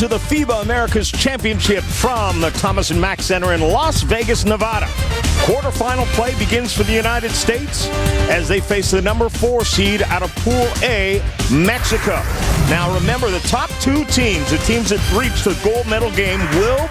to the FIBA Americas Championship from the Thomas & Mack Center in Las Vegas, Nevada. Quarterfinal play begins for the United States as they face the number 4 seed out of Pool A, Mexico. Now remember, the top 2 teams, the teams that reach the gold medal game, will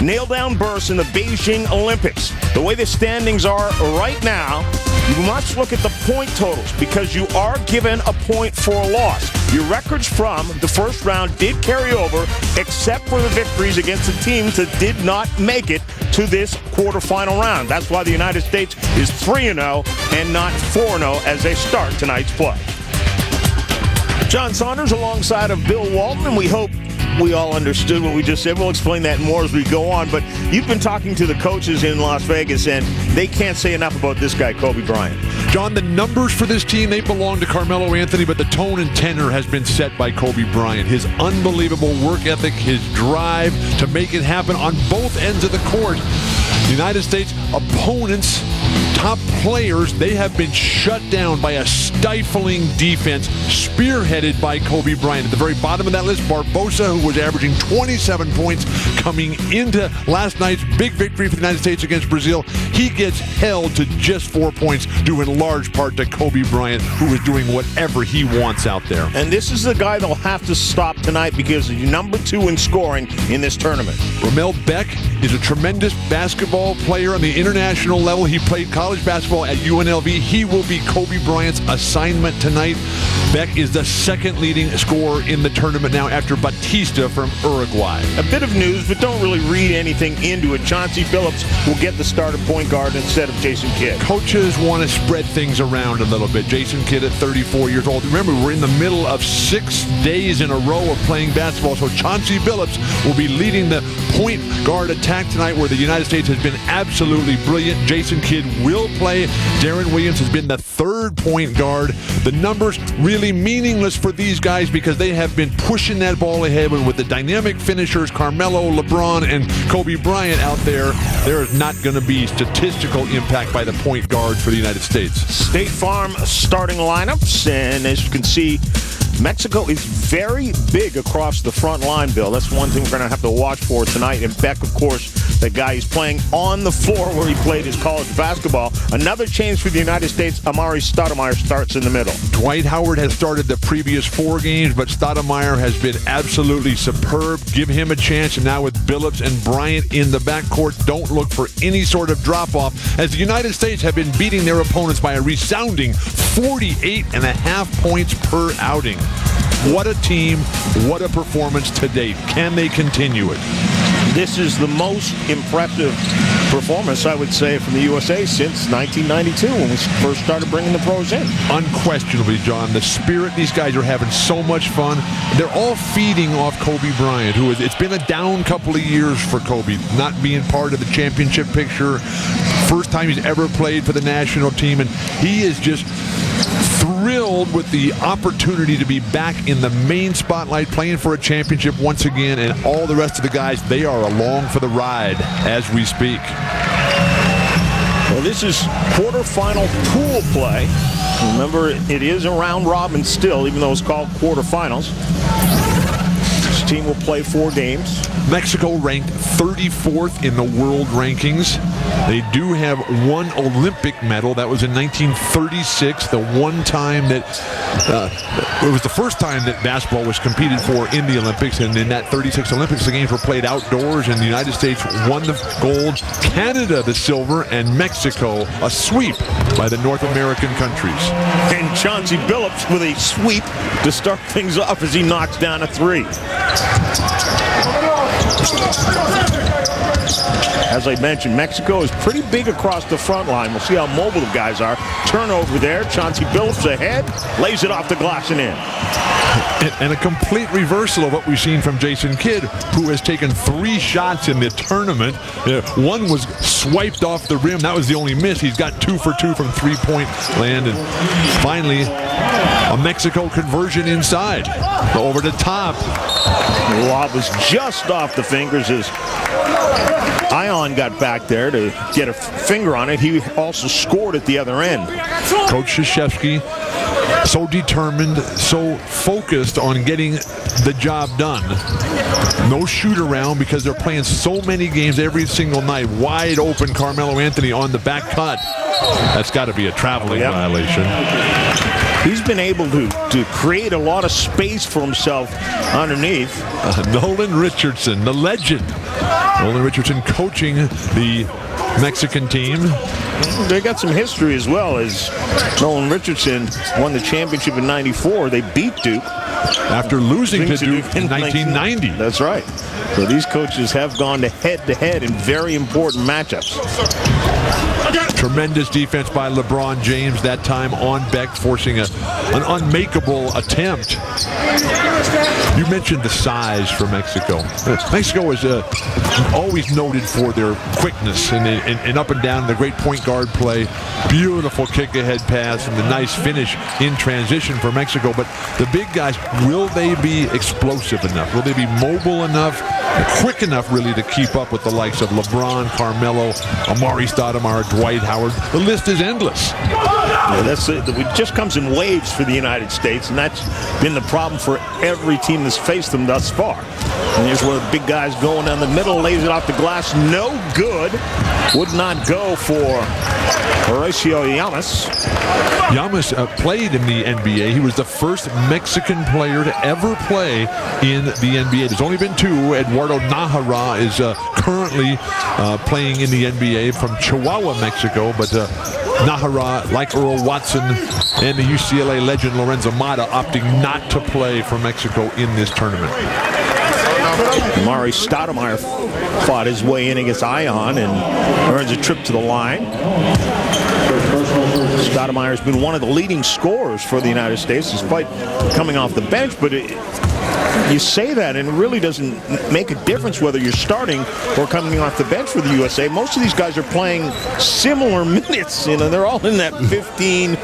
nail down berths in the Beijing Olympics. The way the standings are right now, you must look at the point totals because you are given a point for a loss. Your records from the first round did carry over, except for the victories against the teams that did not make it to this quarterfinal round. That's why the United States is 3-0 and not 4-0 as they start tonight's play. John Saunders alongside of Bill Walton, and we hope we all understood what we just said. We'll explain that more as we go on, but you've been talking to the coaches in Las Vegas, and they can't say enough about this guy, Kobe Bryant. John, the numbers for this team, they belong to Carmelo Anthony, but the tone and tenor has been set by Kobe Bryant. His unbelievable work ethic, his drive to make it happen on both ends of the court. The United States opponents, top players, they have been shut down by a stifling defense spearheaded by Kobe Bryant. At the very bottom of that list, Barbosa, who was averaging 27 points coming into last night's big victory for the United States against Brazil. He gets held to just 4 points, due in large part to Kobe Bryant, who is doing whatever he wants out there. And this is the guy they'll have to stop tonight because he's number 2 in scoring in this tournament. Ramel Beck is a tremendous basketball player on the international level. He played college basketball at UNLV. He will be Kobe Bryant's assignment tonight. Beck is the second leading scorer in the tournament now after Batista from Uruguay. A bit of news, but don't really read anything into it. Chauncey Billups will get the start at point guard instead of Jason Kidd. Coaches want to spread things around a little bit. Jason Kidd at 34 years old. Remember, we're in the middle of 6 days in a row of playing basketball, so Chauncey Billups will be leading the point guard attack tonight, where the United States has been absolutely brilliant. Jason Kidd will play. Darren Williams has been the third point guard. The numbers really meaningless for these guys because they have been pushing that ball ahead, and with the dynamic finishers, Carmelo, LeBron, and Kobe Bryant out there, there is not going to be statistical impact by the point guards for the United States. State Farm starting lineups, and as you can see, Mexico is very big across the front line, Bill. That's one thing we're going to have to watch for tonight. And Beck, of course, the guy he's playing on the floor where he played his college basketball. Another change for the United States, Amari Stoudemire starts in the middle. Dwight Howard has started the previous 4 games, but Stoudemire has been absolutely superb. Give him a chance. And now with Billups and Bryant in the backcourt, don't look for any sort of drop-off, as the United States have been beating their opponents by a resounding 48.5 points per outing. What a team, what a performance to date. Can they continue it? This is the most impressive performance, I would say, from the USA since 1992 when we first started bringing the pros in. Unquestionably, John, the spirit, these guys are having so much fun. They're all feeding off Kobe Bryant, who is, it's been a down couple of years for Kobe, not being part of the championship picture. First time he's ever played for the national team, and he is just thrilled with the opportunity to be back in the main spotlight, playing for a championship once again, and all the rest of the guys, they are along for the ride as we speak. Well, this is quarterfinal pool play. Remember, it is a round robin still, even though it's called quarterfinals. This team will play 4 games. Mexico ranked 34th in the world rankings. They do have 1 Olympic medal. That was in 1936, the one time that it was the first time that basketball was competed for in the Olympics. And in that 36 Olympics, the games were played outdoors, and the United States won the gold, Canada the silver, and Mexico a sweep by the North American countries. And Chauncey Billups with a sweep to start things off as he knocks down a 3. As I mentioned, Mexico is pretty big across the front line. We'll see how mobile the guys are. Turnover there. Chauncey Billups ahead, lays it off the glass and in. And a complete reversal of what we've seen from Jason Kidd, who has taken 3 shots in the tournament. One was swiped off the rim. That was the only miss. He's got 2 for 2 from 3-point land. And finally, a Mexico conversion inside. Over the top. The lob was just off the fingers as Ion got back there to get a finger on it. He also scored at the other end. Coach Krzyzewski so determined, so focused on getting the job done. No shoot around because they're playing so many games every single night. Wide open Carmelo Anthony on the back cut. That's got to be a traveling violation. He's been able to create a lot of space for himself underneath. Nolan Richardson, the legend. Nolan Richardson coaching the Mexican team. They got some history as well, as Nolan Richardson won the championship in '94. They beat Duke. After losing to Duke in 1990. That's right. So these coaches have gone to head-to-head in very important matchups. Tremendous defense by LeBron James that time on Beck, forcing an unmakeable attempt. You mentioned the size for Mexico. Mexico is always noted for their quickness and up and down, the great point guard play. Beautiful kick-ahead pass and the nice finish in transition for Mexico. But the big guys, will they be explosive enough? Will they be mobile enough, quick enough really to keep up with the likes of LeBron, Carmelo, Amari Stoudemire, Dwight Howard? The list is endless. Yeah, it just comes in waves for the United States, and that's been the problem for every team that's faced them thus far. And here's where the big guy's going down the middle, lays it off the glass, no good. Would not go for Horacio Llamas. Llamas played in the NBA. He was the first Mexican player to ever play in the NBA. There's only been two. Eduardo Nájera is currently playing in the NBA from Chihuahua, Mexico, but Nájera, like Earl Watson and the UCLA legend Lorenzo Mata, opting not to play for Mexico in this tournament. Amari Stoudemire fought his way in against Ion and earns a trip to the line. Stoudemire has been one of the leading scorers for the United States despite coming off the bench, but you say that and it really doesn't make a difference whether you're starting or coming off the bench for the USA. Most of these guys are playing similar minutes. You know, they're all in that 15,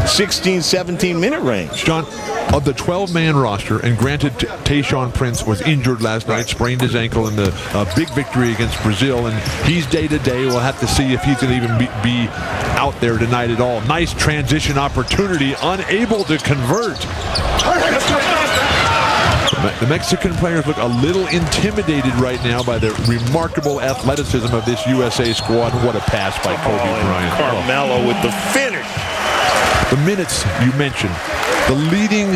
16, 17 minute range. John, of the 12-man roster, and granted Tayshaun Prince was injured last night, sprained his ankle in the big victory against Brazil, and he's day-to-day. We'll have to see if he's going to even be out there tonight at all. Nice transition opportunity, unable to convert. The Mexican players look a little intimidated right now by the remarkable athleticism of this USA squad. What a pass by Kobe Bryant. Carmelo with the finish. The minutes you mentioned. The leading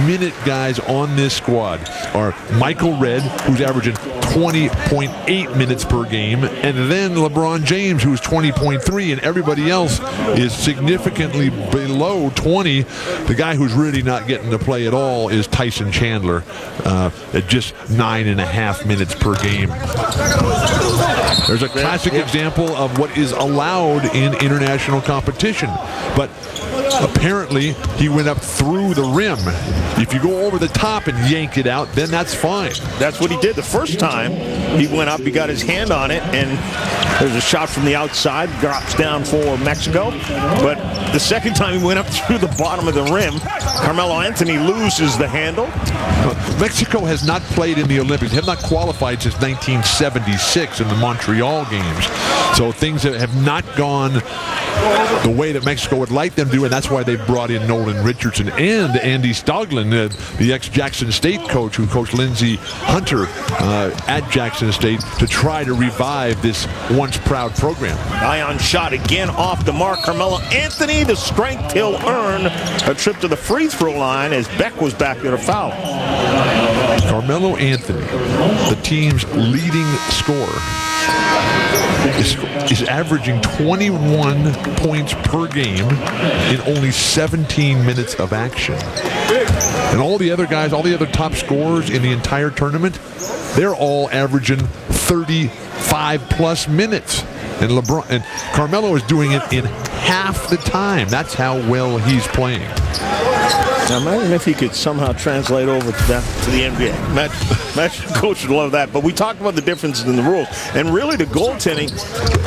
minute guys on this squad are Michael Redd, who's averaging 20.8 minutes per game, and then LeBron James, who's 20.3, and everybody else is significantly below 20. The guy who's really not getting to play at all is Tyson Chandler at just 9.5 minutes per game. There's a classic example of what is allowed in international competition, but apparently he went up through the rim. If you go over the top and yank it out, then that's fine. That's what he did the first time. He went up, he got his hand on it, and there's a shot from the outside, drops down for Mexico. But the second time he went up through the bottom of the rim, Carmelo Anthony loses the handle. Mexico has not played in the Olympics, have not qualified since 1976 in the Montreal games. So things have not gone the way that Mexico would like them to, and that's why they brought in Nolan Richardson and Andy Stoglin, the ex-Jackson State coach who coached Lindsey Hunter at Jackson State, to try to revive this once proud program. Ion shot again off the mark. Carmelo Anthony, the strength he'll earn a trip to the free throw line as Beck was back there to foul. Carmelo Anthony, the team's leading scorer, is averaging 21 points per game in only 17 minutes of action. And all the other guys, all the other top scorers in the entire tournament, they're all averaging 35-plus minutes. And Carmelo is doing it in half the time. That's how well he's playing. Now imagine if he could somehow translate over to the NBA. Imagine coach would love that. But we talked about the differences in the rules. And really the goaltending,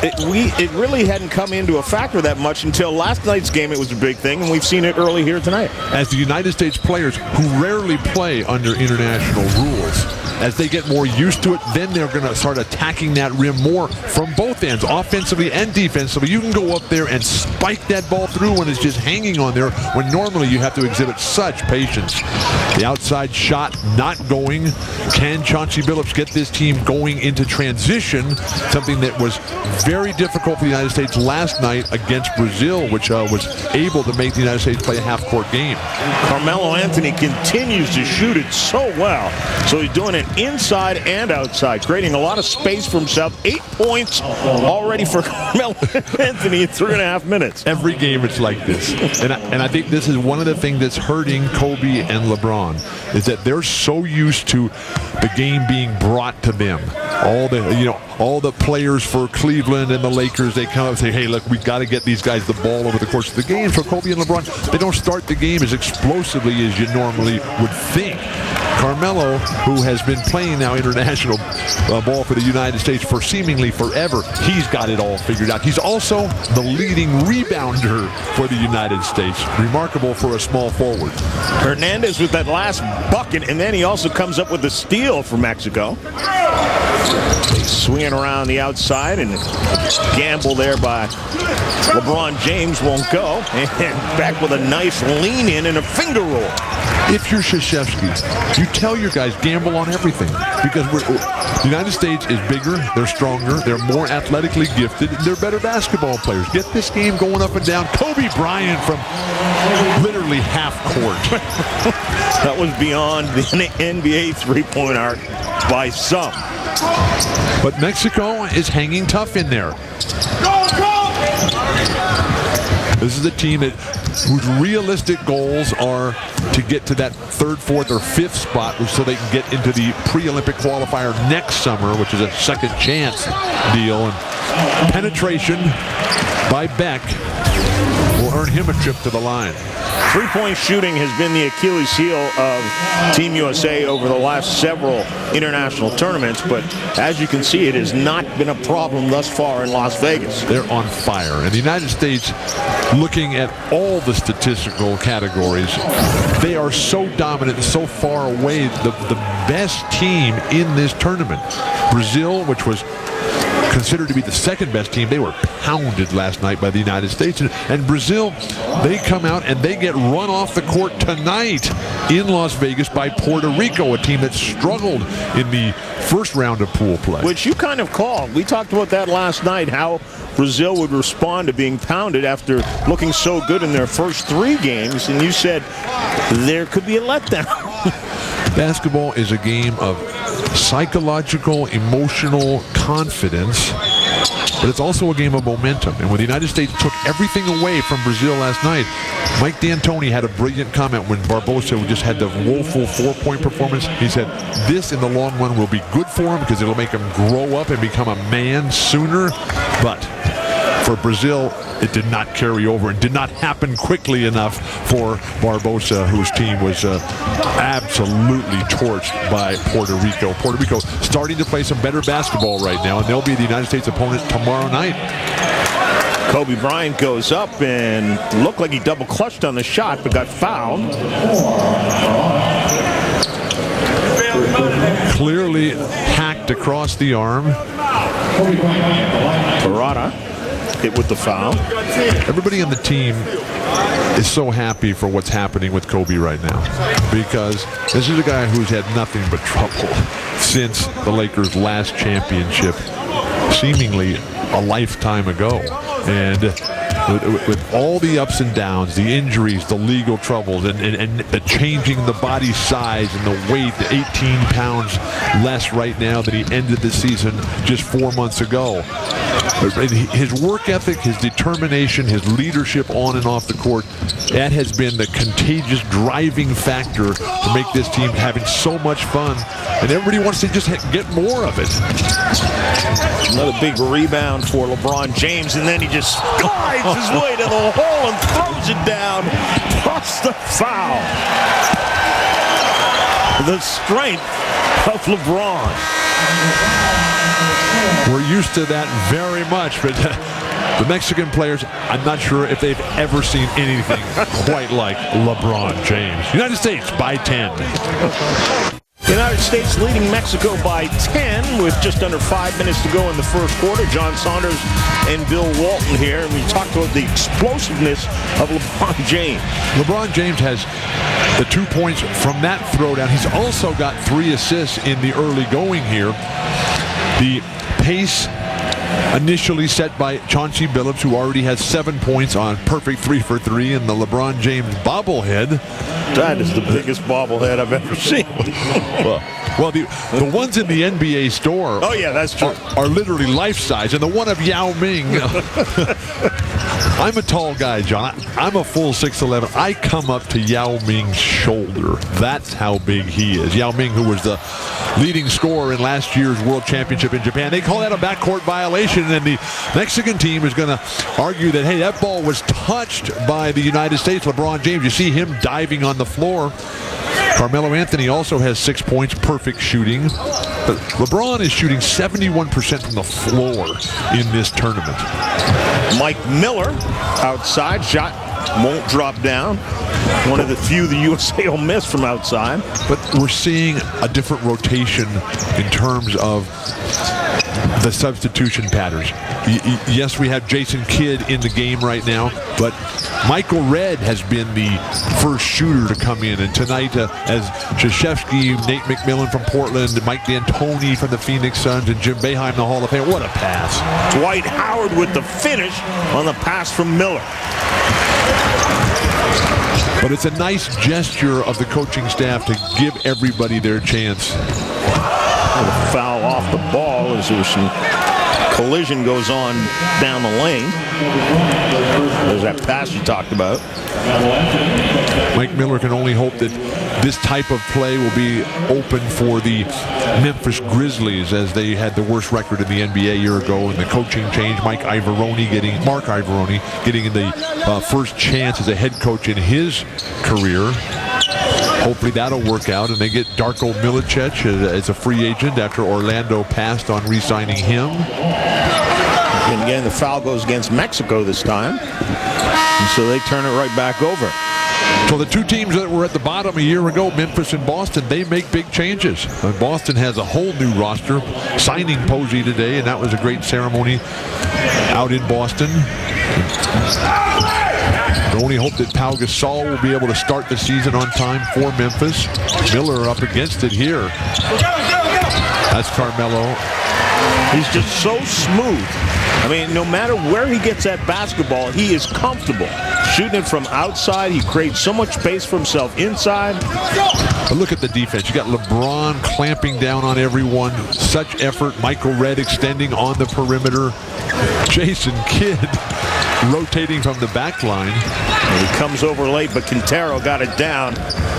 it really hadn't come into a factor that much until last night's game. It was a big thing, and we've seen it early here tonight. As the United States players who rarely play under international rules, as they get more used to it, then they're going to start attacking that rim more from both ends, offensively and defensively. You can go up there and spike that ball through when it's just hanging on there, when normally you have to exhibit such patience. The outside shot not going. Can Chauncey Billups get this team going into transition? Something that was very difficult for the United States last night against Brazil, which was able to make the United States play a half-court game. Carmelo Anthony continues to shoot it so well. So he's doing it inside and outside, creating a lot of space for himself. 8 points already for Carmelo Anthony in 3.5 minutes. Every game it's like this. And I think this is one of the things that's hurting Kobe and LeBron, is that they're so used to the game being brought to them. All the players for Cleveland and the Lakers, they come up and say, hey, look, we've got to get these guys the ball over the course of the game. So Kobe and LeBron, they don't start the game as explosively as you normally would think. Carmelo, who has been playing now international ball for the United States for seemingly forever, he's got it all figured out. He's also the leading rebounder for the United States. Remarkable for a small forward. Hernandez with that last bucket, and then he also comes up with the steal for Mexico. Swinging around the outside, and gamble there by LeBron James won't go. And back with a nice lean in and a finger roll. If you're Krzyzewski, you tell your guys gamble on everything, because the United States is bigger, they're stronger, they're more athletically gifted, they're better basketball players. Get this game going up and down. Kobe Bryant from literally half court. That was beyond the NBA three-point arc by some. But Mexico is hanging tough in there. This is a team whose realistic goals are to get to that 3rd, 4th, or 5th spot so they can get into the pre-Olympic qualifier next summer, which is a second chance deal. And penetration by Beck will earn him a trip to the line. Three-point shooting has been the Achilles heel of Team USA over the last several international tournaments, but as you can see, it has not been a problem thus far in Las Vegas. They're on fire. And the United States, looking at all the statistical categories, they are so dominant and so far away, the best team in this tournament. Brazil, which was considered to be the second best team, they were pounded last night by the United States. And Brazil, they come out and they get run off the court tonight in Las Vegas by Puerto Rico, a team that struggled in the first round of pool play. Which you kind of called. We talked about that last night, how Brazil would respond to being pounded after looking so good in their first 3 games, and you said there could be a letdown. Basketball is a game of psychological, emotional confidence, but it's also a game of momentum. And when the United States took everything away from Brazil last night, Mike D'Antoni had a brilliant comment when Barbosa just had the woeful 4-point performance. He said, this in the long run will be good for him because it'll make him grow up and become a man sooner. But for Brazil, it did not carry over and did not happen quickly enough for Barbosa, whose team was absolutely torched by Puerto Rico. Puerto Rico starting to play some better basketball right now, and they'll be the United States opponent tomorrow night. Kobe Bryant goes up and looked like he double clutched on the shot, but got fouled. Clearly hacked across the arm. Barada hit with the foul. Everybody on the team is so happy for what's happening with Kobe right now, because this is a guy who's had nothing but trouble since the Lakers' last championship, seemingly a lifetime ago. And with all the ups and downs, the injuries, the legal troubles, and the changing the body size and the weight, 18 pounds less right now than he ended the season just 4 months ago. His work ethic, his determination, his leadership on and off the court, that has been the contagious driving factor to make this team having so much fun. And everybody wants to just get more of it. Another big rebound for LeBron James, and then he just slides his way to the hole and throws it down. Plus the foul. The strength of LeBron. We're used to that very much, but the Mexican players, I'm not sure if they've ever seen anything quite like LeBron James. United States by 10. United States leading Mexico by 10 with just under 5 minutes to go in the first quarter. John Saunders and Bill Walton here, and we talked about the explosiveness of LeBron James. LeBron James has the 2 points from that throwdown. He's also got 3 assists in the early going here. The pace initially set by Chauncey Billups, who already has 7 points on perfect 3 for 3 in the LeBron James bobblehead. That is the biggest bobblehead I've ever seen. Well, the ones in the NBA store oh, yeah, that's true. Are literally life-size, and the one of Yao Ming. I'm a tall guy, John. I'm a full 6'11". I come up to Yao Ming's shoulder. That's how big he is. Yao Ming, who was the leading scorer in last year's World Championship in Japan. They call that a backcourt violation, and the Mexican team is going to argue that, hey, that ball was touched by the United States. LeBron James, you see him diving on the floor. Carmelo Anthony also has 6 points, perfect shooting. But LeBron is shooting 71% from the floor in this tournament. Mike Miller outside, shot won't drop down. One of the few the USA will miss from outside. But we're seeing a different rotation in terms of the substitution patterns. Yes, we have Jason Kidd in the game right now, but Michael Redd has been the first shooter to come in. And tonight, as Krzyzewski, Nate McMillan from Portland, Mike D'Antoni from the Phoenix Suns, and Jim Boeheim, the Hall of Fame. What a pass. Dwight Howard with the finish on the pass from Miller. But it's a nice gesture of the coaching staff to give everybody their chance. The foul off the ball as there was some collision goes on down the lane. There's that pass you talked about. Mike Miller can only hope that this type of play will be open for the Memphis Grizzlies, as they had the worst record in the NBA a year ago, and the coaching change. Mark Ivoroni getting the first chance as a head coach in his career. Hopefully that'll work out, and they get Darko Milicic as a free agent after Orlando passed on re-signing him. And again, the foul goes against Mexico this time, and so they turn it right back over. So the two teams that were at the bottom a year ago, Memphis and Boston, they make big changes. Boston has a whole new roster, signing Posey today, and that was a great ceremony out in Boston. The only hope that Pau Gasol will be able to start the season on time for Memphis. Miller up against it here. That's Carmelo. He's just so smooth. I mean, no matter where he gets that basketball, he is comfortable. Shooting it from outside, he creates so much space for himself inside. But look at the defense. You got LeBron clamping down on everyone. Such effort. Michael Redd extending on the perimeter. Jason Kidd rotating from the back line. And he comes over late, but Quintero got it down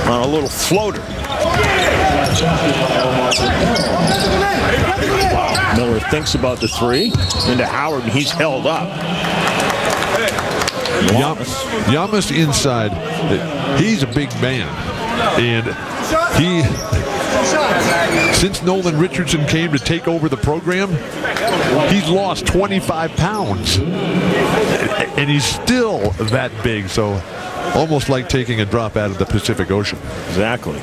on a little floater. Miller thinks about the three into Howard, and he's held up. Giannis inside. He's a big man, and since Nolan Richardson came to take over the program, he's lost 25 pounds, and he's still that big. So almost like taking a drop out of the Pacific Ocean. Exactly.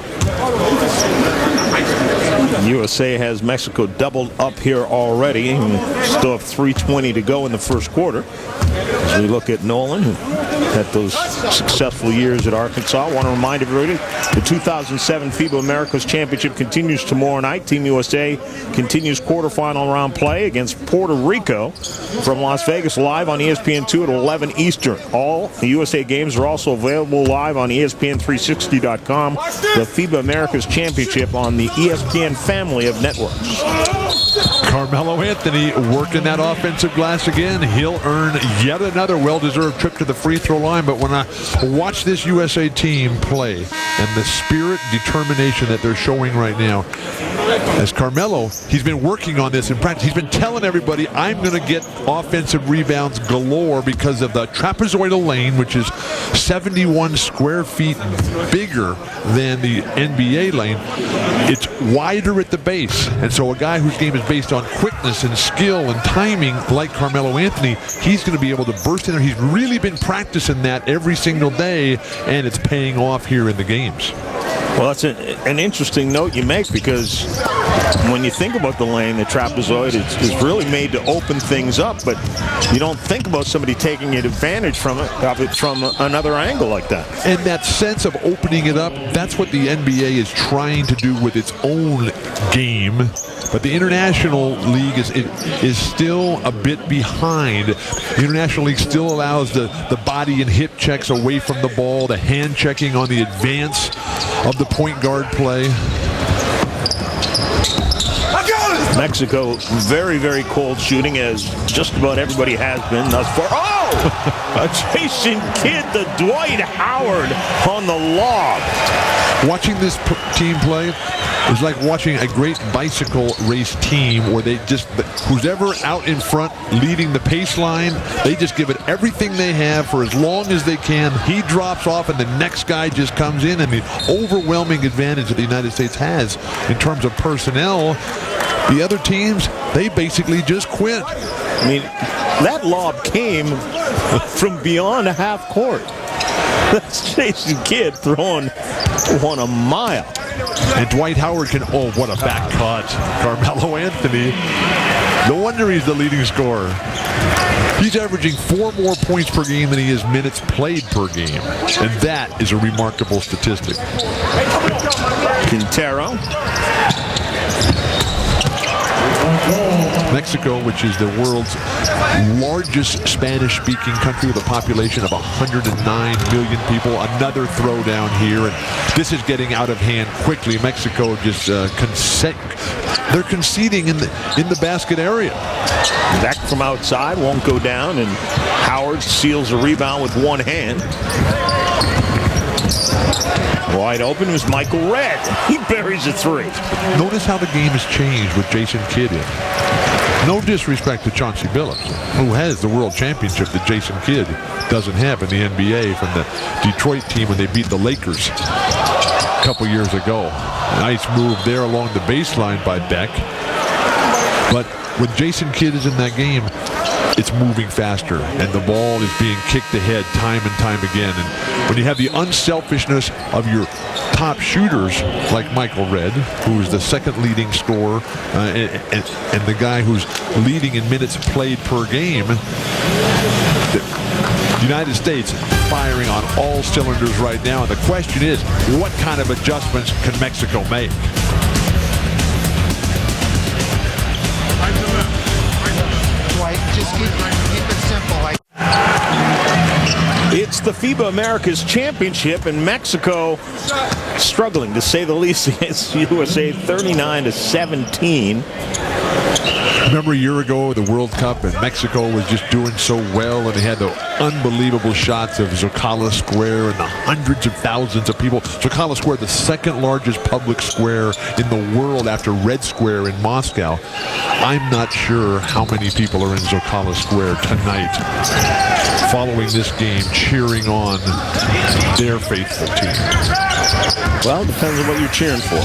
USA has Mexico doubled up here already, and still have 3:20 to go in the first quarter. As we look at Nolan, who had those successful years at Arkansas, I want to remind everybody the 2007 FIBA Americas Championship continues tomorrow night. Team USA continues quarterfinal round play against Puerto Rico from Las Vegas, live on ESPN2 at 11 Eastern. All the USA games are also available live on ESPN360.com. The FIBA Americas Championship on the ESPN family of networks. Carmelo Anthony working that offensive glass again. He'll earn yet another well-deserved trip to the free throw line. But when I watch this USA team play and the spirit, determination that they're showing right now, as Carmelo, he's been working on this in practice. He's been telling everybody, I'm going to get offensive rebounds galore because of the trapezoidal lane, which is 71 square feet bigger than the NBA lane. It's wider at the base. And so a guy whose game is based on quickness and skill and timing like Carmelo Anthony, he's going to be able to burst in there. He's really been practicing that every single day, and it's paying off here in the games. Well, that's an interesting note you make, because when you think about the lane, the trapezoid is really made to open things up, but you don't think about somebody taking advantage from it from another angle like that. And that sense of opening it up, that's what the NBA is trying to do with its own game. But the International League is still a bit behind. The International League still allows the body and hip checks away from the ball, the hand checking on the advance of the point guard play. Mexico, very, very cold shooting, as just about everybody has been thus far. Oh! A Jason Kidd, the Dwight Howard on the lob. Watching this team play is like watching a great bicycle race team where they just, who's ever out in front leading the pace line, they just give it everything they have for as long as they can. He drops off and the next guy just comes in, and the overwhelming advantage that the United States has in terms of personnel, the other teams, they basically just quit. I mean, that lob came from beyond half court. That's Jason Kidd throwing one a mile. And Dwight Howard can, oh, what a back cut. Carmelo Anthony, no wonder he's the leading scorer. He's averaging 4 more points per game than he is minutes played per game. And that is a remarkable statistic. Quintero. Mexico, which is the world's largest Spanish-speaking country with a population of 109 million people. Another throwdown here, and this is getting out of hand quickly. Mexico just they're conceding in the basket area. Back from outside, won't go down, and Howard seals a rebound with one hand. Wide open was Michael Redd. He buries a three. Notice how the game has changed with Jason Kidd in. No disrespect to Chauncey Billups, who has the world championship that Jason Kidd doesn't have in the NBA from the Detroit team when they beat the Lakers a couple years ago. Nice move there along the baseline by Beck. But when Jason Kidd is in that game, it's moving faster, and the ball is being kicked ahead time and time again. And when you have the unselfishness of your top shooters like Michael Redd, who is the second leading scorer, and the guy who's leading in minutes played per game, the United States firing on all cylinders right now. And the question is, what kind of adjustments can Mexico make? Just keep it simple. It's the FIBA Americas Championship, and Mexico struggling, to say the least, against USA 39-17. Remember a year ago, the World Cup, and Mexico was just doing so well, and they had the unbelievable shots of Zocalo Square and the hundreds of thousands of people. Zocalo Square, the second largest public square in the world after Red Square in Moscow. I'm not sure how many people are in Zocalo Square tonight following this game, cheering on their faithful team. Well, it depends on what you're cheering for.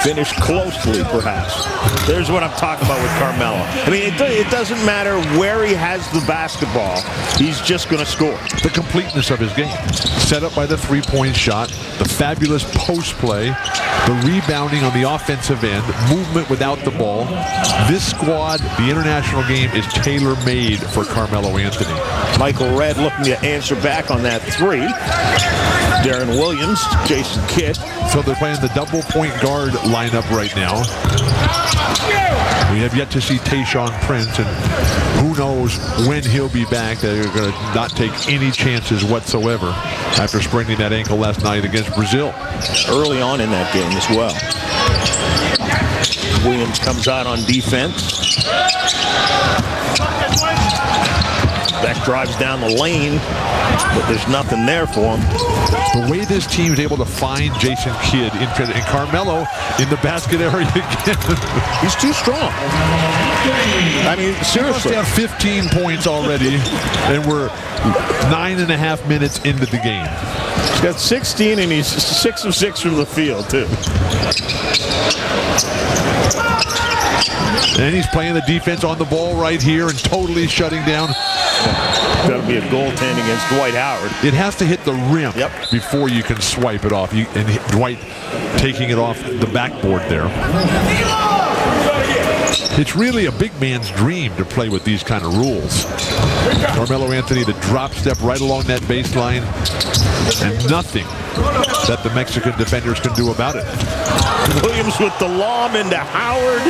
Finish closely, perhaps. There's what I'm talking about with Carmelo. I mean, it doesn't matter where he has the basketball. He's just going to score. The completeness of his game. Set up by the three-point shot, the fabulous post play, the rebounding on the offensive end, movement without the ball. This squad, the international game, is tailor-made for Carmelo Anthony. Michael Redd looking to answer back on that three. Darren Williams, Jason Kidd. So they're playing the double point guard lineup right now. We have yet to see Tayshaun Prince, and who knows when he'll be back. They're going to not take any chances whatsoever after spraining that ankle last night against Brazil. Early on in that game as well. Williams comes out on defense. Beck drives down the lane, but there's nothing there for him. The way this team is able to find Jason Kidd and Carmelo in the basket area again. He's too strong. I mean, seriously. He must have 15 points already, and we're 9.5 minutes into the game. He's got 16, and he's 6 of 6 from the field, too. And he's playing the defense on the ball right here and totally shutting down. That'll be a goaltend against Dwight Howard. It has to hit the rim before you can swipe it off. And Dwight taking it off the backboard there. It's really a big man's dream to play with these kind of rules. Carmelo Anthony, the drop step right along that baseline, and nothing that the Mexican defenders can do about it. Williams with the lob into Howard.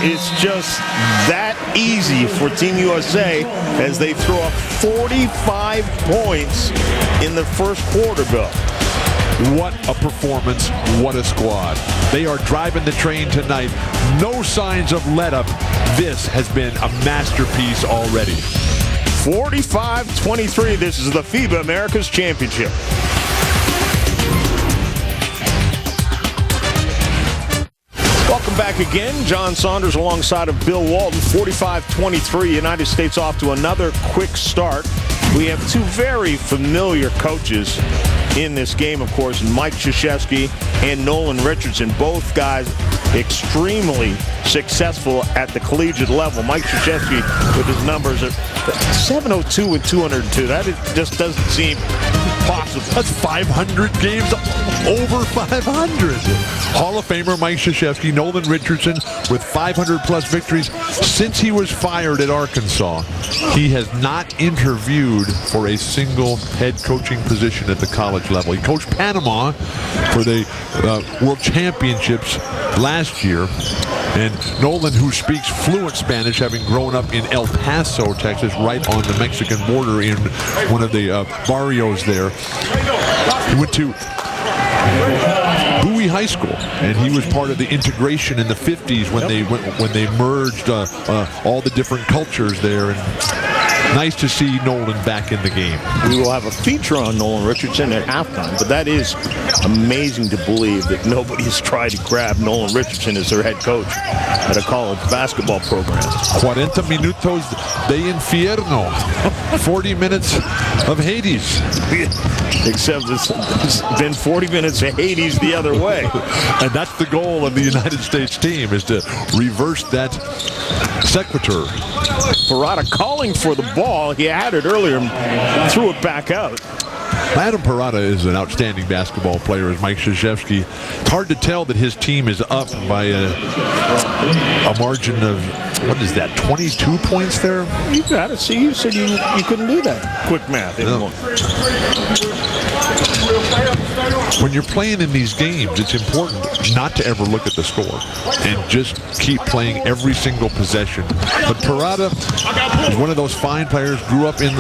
It's just that easy for Team USA as they throw up 45 points in the first quarter, Bill. What a performance, what a squad. They are driving the train tonight. No signs of let up. This has been a masterpiece already. 45-23, this is the FIBA Americas Championship. Welcome back again. John Saunders alongside of Bill Walton. 45-23, United States off to another quick start. We have two very familiar coaches in this game, of course, Mike Krzyzewski and Nolan Richardson. Both guys extremely successful at the collegiate level. Mike Krzyzewski with his numbers at 702 and 202. That just doesn't seem possible. That's 500 games, over 500. Hall of Famer Mike Krzyzewski, Nolan Richardson with 500-plus victories. Since he was fired at Arkansas, he has not interviewed for a single head coaching position at the college level. He coached Panama for the World Championships last year. And Nolan, who speaks fluent Spanish, having grown up in El Paso, Texas, right on the Mexican border in one of the barrios there. He went to Bowie High School, and he was part of the integration in the 50s when they merged all the different cultures there. And nice to see Nolan back in the game. We will have a feature on Nolan Richardson at halftime, but that is amazing to believe that nobody has tried to grab Nolan Richardson as their head coach at a college basketball program. 40 minutos de infierno. 40 minutes of Hades. Except it's been 40 minutes of Hades the other way. And that's the goal of the United States team, is to reverse that sequitur. Parada calling for the ball. He had it earlier and threw it back out. Adam Parada is an outstanding basketball player, as Mike Krzyzewski. It's hard to tell that his team is up by a margin of, what is that, 22 points there? You got it. See, you said you couldn't do that. Quick math. No. When you're playing in these games, it's important not to ever look at the score and just keep playing every single possession. But Parada is one of those fine players, grew up in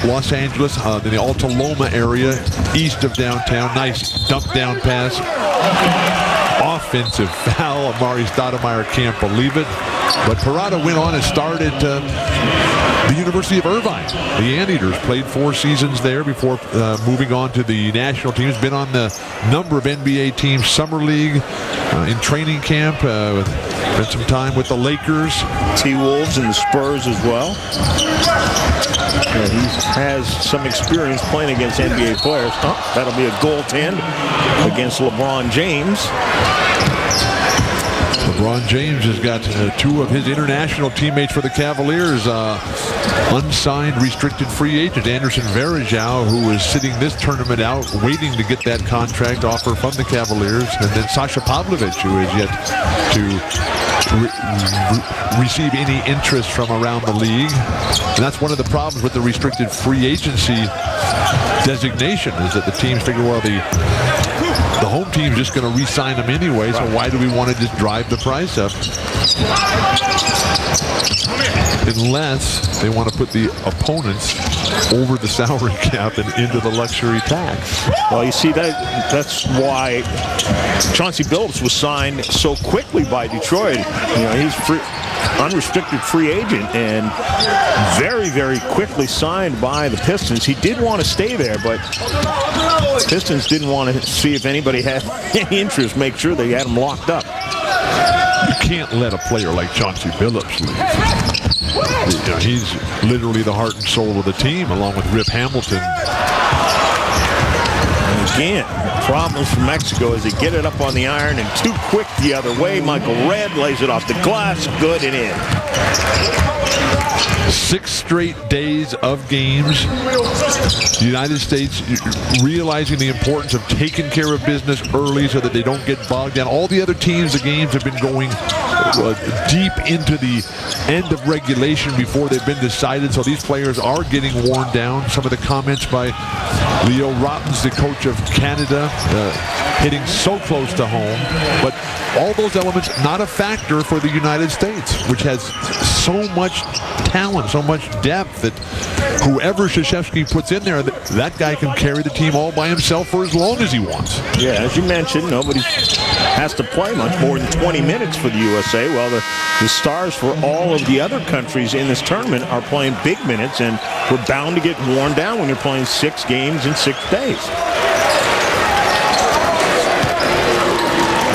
Los Angeles, in the Alta Loma area, east of downtown. Nice dump down pass. Offensive foul. Amari Stoudemire can't believe it. But Parada went on and started the University of Irvine. The Anteaters played 4 seasons there before moving on to the national team. He's been on the number of NBA teams, Summer League, in training camp, spent some time with the Lakers. T-Wolves and the Spurs as well. And he has some experience playing against NBA players. That'll be a goaltend against LeBron James. LeBron James has got 2 of his international teammates for the Cavaliers, unsigned restricted free agent Anderson Varejao, who is sitting this tournament out, waiting to get that contract offer from the Cavaliers, and then Sasha Pavlovich, who is yet to receive any interest from around the league. And that's one of the problems with the restricted free agency designation, is that the teams figure, well, the home team's just going to re-sign them anyway, so why do we want to just drive the price up? unless they want to put the opponents over the salary cap and into the luxury tax. Well, you see, that's why Chauncey Billups was signed so quickly by Detroit. You know, he's unrestricted free agent and very, very quickly signed by the Pistons. He did want to stay there, but Pistons didn't want to see if anybody had any interest, make sure they had him locked up. You can't let a player like Chauncey Billups leave. You know, he's literally the heart and soul of the team, along with Rip Hamilton. And again, problems for Mexico as they get it up on the iron and too quick the other way. Michael Redd lays it off the glass, good and in. 6 straight days of games. The United States realizing the importance of taking care of business early so that they don't get bogged down. All the other teams, the games have been going deep into the end of regulation before they've been decided, so these players are getting worn down. Some of the comments by Leo Rottens, the coach of Canada, hitting so close to home, but all those elements not a factor for the United States, which has so much talent, so much depth, that whoever Krzyzewski puts in there, that guy can carry the team all by himself for as long as he wants. Yeah, as you mentioned, nobody has to play much more than 20 minutes for the USA. Well, the stars for all of the other countries in this tournament are playing big minutes, and we're bound to get worn down when you're playing 6 games in 6 days.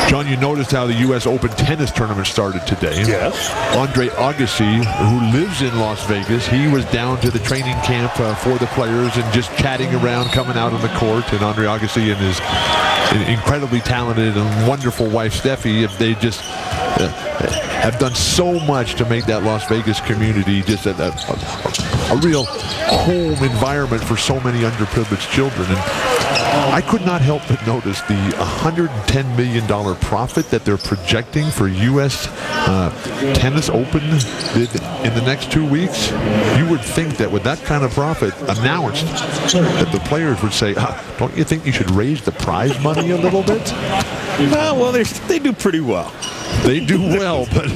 John, you noticed how the U.S. Open tennis tournament started today. Yes. Andre Agassi, who lives in Las Vegas, he was down to the training camp for the players and just chatting around, coming out on the court. And Andre Agassi and his incredibly talented and wonderful wife, Steffi, they just have done so much to make that Las Vegas community just a real home environment for so many underprivileged children. And I could not help but notice the $110 million profit that they're projecting for U.S. Tennis Open in the next 2 weeks. You would think that with that kind of profit announced, that the players would say, don't you think you should raise the prize money a little bit? Well, they do pretty well. They do well, but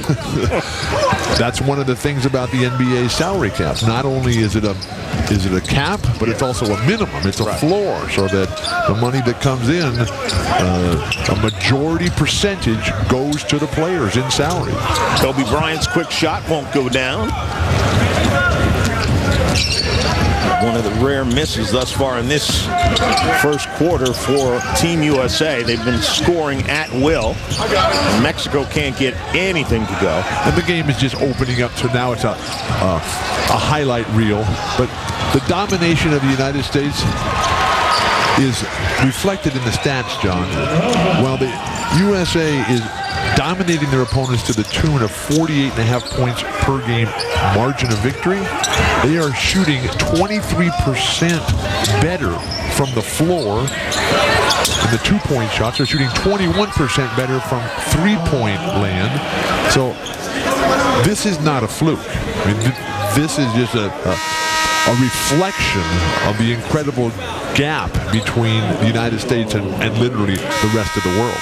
that's one of the things about the NBA salary cap. Not only is it a cap, but it's also a minimum. It's a floor, so that the money that comes in, a majority percentage goes to the players in salary. Kobe Bryant's quick shot won't go down. One of the rare misses thus far in this first quarter for Team USA. They've been scoring at will. Mexico can't get anything to go. And the game is just opening up, so now it's a highlight reel. But the domination of the United States is reflected in the stats, John. While the USA is dominating their opponents to the tune of 48.5 points per game margin of victory, they are shooting 23% better from the floor in the 2-point shots. They're shooting 21% better from 3-point land. So this is not a fluke. I mean, this is just a reflection of the incredible gap between the United States and literally the rest of the world.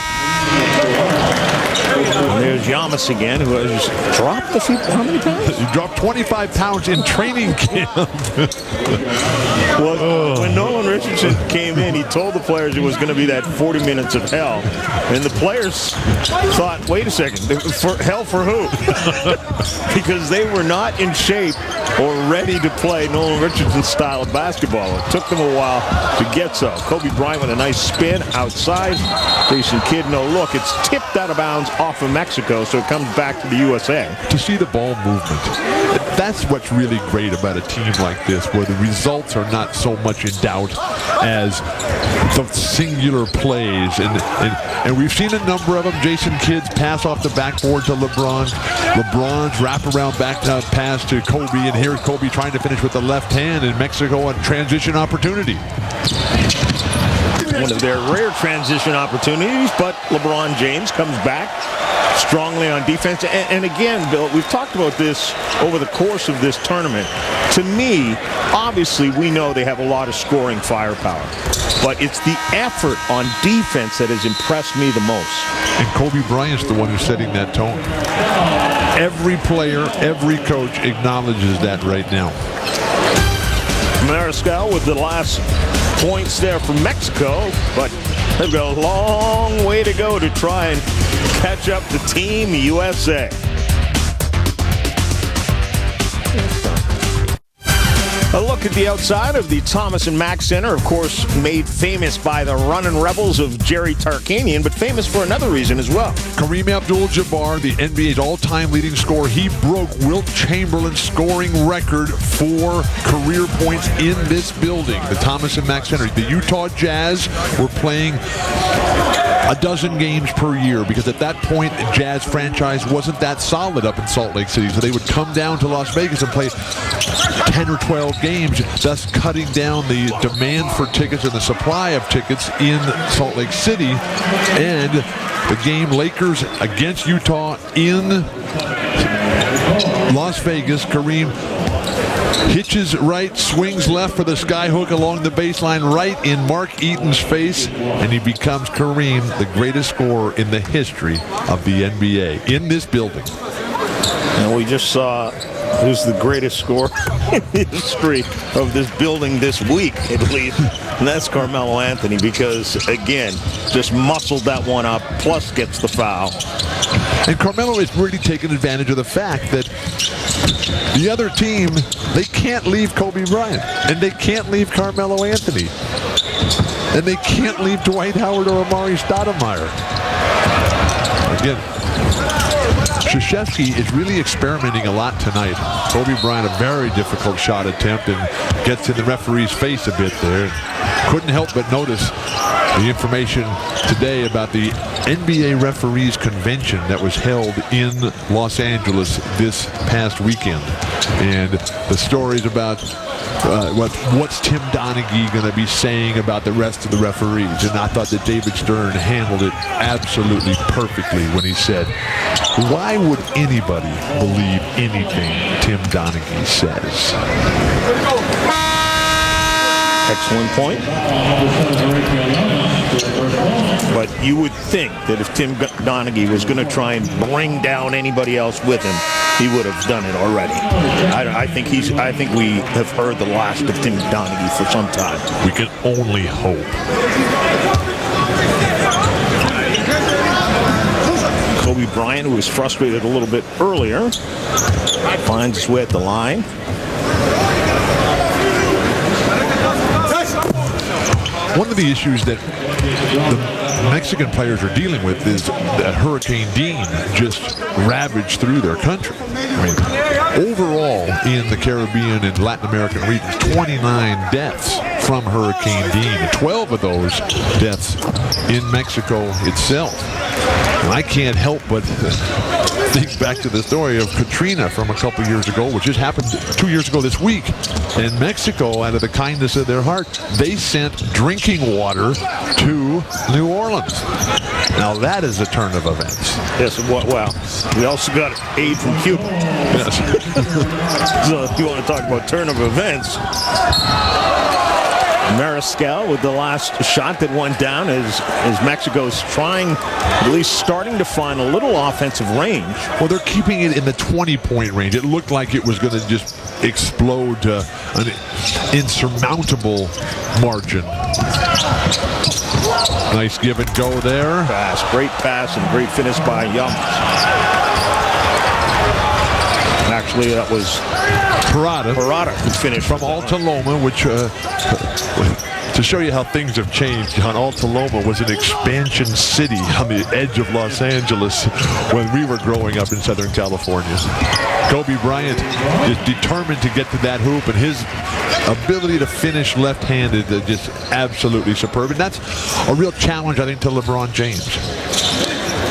And there's Giannis again, who has dropped a few, how many pounds? He dropped 25 pounds in training camp. Well, when Nolan Richardson came in, he told the players it was going to be that 40 minutes of hell. And the players thought, wait a second, for hell for who? Because they were not in shape or ready to play Nolan Richardson's style of basketball. It took them a while to get so. Kobe Bryant with a nice spin outside. Jason Kidd, no look. It's tipped out of bounds off of Mexico, so it comes back to the USA. To see the ball movement, that's what's really great about a team like this, where the results are not so much in doubt as the singular plays. And we've seen a number of them. Jason Kidd's pass off the backboard to LeBron. LeBron's wraparound back pass to Kobe, and here's Kobe trying to finish with the left hand, and Mexico a transition opportunity. One of their rare transition opportunities, but LeBron James comes back strongly on defense. And again, Bill, we've talked about this over the course of this tournament. To me, obviously, we know they have a lot of scoring firepower, but it's the effort on defense that has impressed me the most. And Kobe Bryant's the one who's setting that tone. Every player, every coach acknowledges that right now. Mariscal with the last points there from Mexico, but they've got a long way to go to try and catch up to Team USA. A look at the outside of the Thomas and Mack Center, of course, made famous by the running rebels of Jerry Tarkanian, but famous for another reason as well. Kareem Abdul-Jabbar, the NBA's all-time leading scorer, he broke Wilt Chamberlain's scoring record for career points in this building, the Thomas and Mack Center. The Utah Jazz were playing a dozen games per year because at that point the Jazz franchise wasn't that solid up in Salt Lake City, so they would come down to Las Vegas and play 10 or 12 games, thus cutting down the demand for tickets and the supply of tickets in Salt Lake City. And the game Lakers against Utah in Las Vegas, Kareem hitches right, swings left for the skyhook along the baseline, right in Mark Eaton's face, and he becomes Kareem, the greatest scorer in the history of the NBA in this building. And we just saw who's the greatest scorer in the history of this building this week, at least. And that's Carmelo Anthony because, again, just muscled that one up, plus gets the foul. And Carmelo is really taking advantage of the fact that the other team, they can't leave Kobe Bryant, and they can't leave Carmelo Anthony, and they can't leave Dwight Howard or Amari Stoudemire. Again, Krzyzewski is really experimenting a lot tonight. Kobe Bryant, a very difficult shot attempt, and gets in the referee's face a bit there. Couldn't help but notice the information today about the NBA referees convention that was held in Los Angeles this past weekend. And the stories about what's Tim Donaghy going to be saying about the rest of the referees. And I thought that David Stern handled it absolutely perfectly when he said, why would anybody believe anything Tim Donaghy says? Excellent point. But you would think that if Tim Donaghy was going to try and bring down anybody else with him, he would have done it already. I think we have heard the last of Tim Donaghy for some time. We can only hope. Kobe Bryant, who was frustrated a little bit earlier, finds his way at the line. One of the issues that the Mexican players are dealing with is that Hurricane Dean just ravaged through their country. I mean, overall in the Caribbean and Latin American regions, 29 deaths from Hurricane Dean, and 12 of those deaths in Mexico itself. And I can't help but think back to the story of Katrina from a couple years ago, which just happened 2 years ago this week. And Mexico, out of the kindness of their heart, they sent drinking water to New Orleans. Now that is a turn of events. Yes, well, we also got aid from Cuba. Yes. So if you want to talk about turn of events, Mariscal with the last shot that went down as Mexico's trying, at least starting to find a little offensive range. Well, they're keeping it in the 20-point range. It looked like it was going to just explode to an insurmountable margin. Nice give and go there. Great pass and great finish by Young. Actually, that was Parada who finished from Alta Loma, which to show you how things have changed, Alta Loma was an expansion city on the edge of Los Angeles when we were growing up in Southern California. Kobe Bryant is determined to get to that hoop, and his ability to finish left-handed is just absolutely superb. And that's a real challenge, I think, to LeBron James.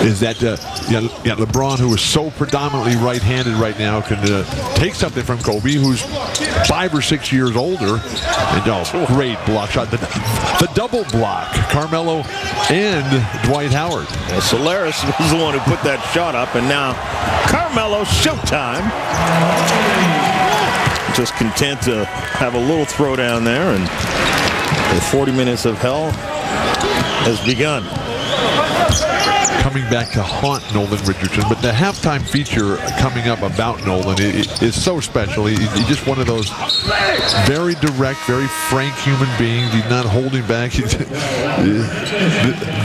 Is that LeBron, who is so predominantly right-handed right now, can take something from Kobe, who's 5 or 6 years older, and great block shot. The double block, Carmelo and Dwight Howard. Solaris was the one who put that shot up, and now Carmelo, showtime. Just content to have a little throwdown there, and the 40 minutes of hell has begun. coming back to haunt Nolan Richardson. But the halftime feature coming up about Nolan is so special. He's just one of those very direct, very frank human beings. He's not holding back.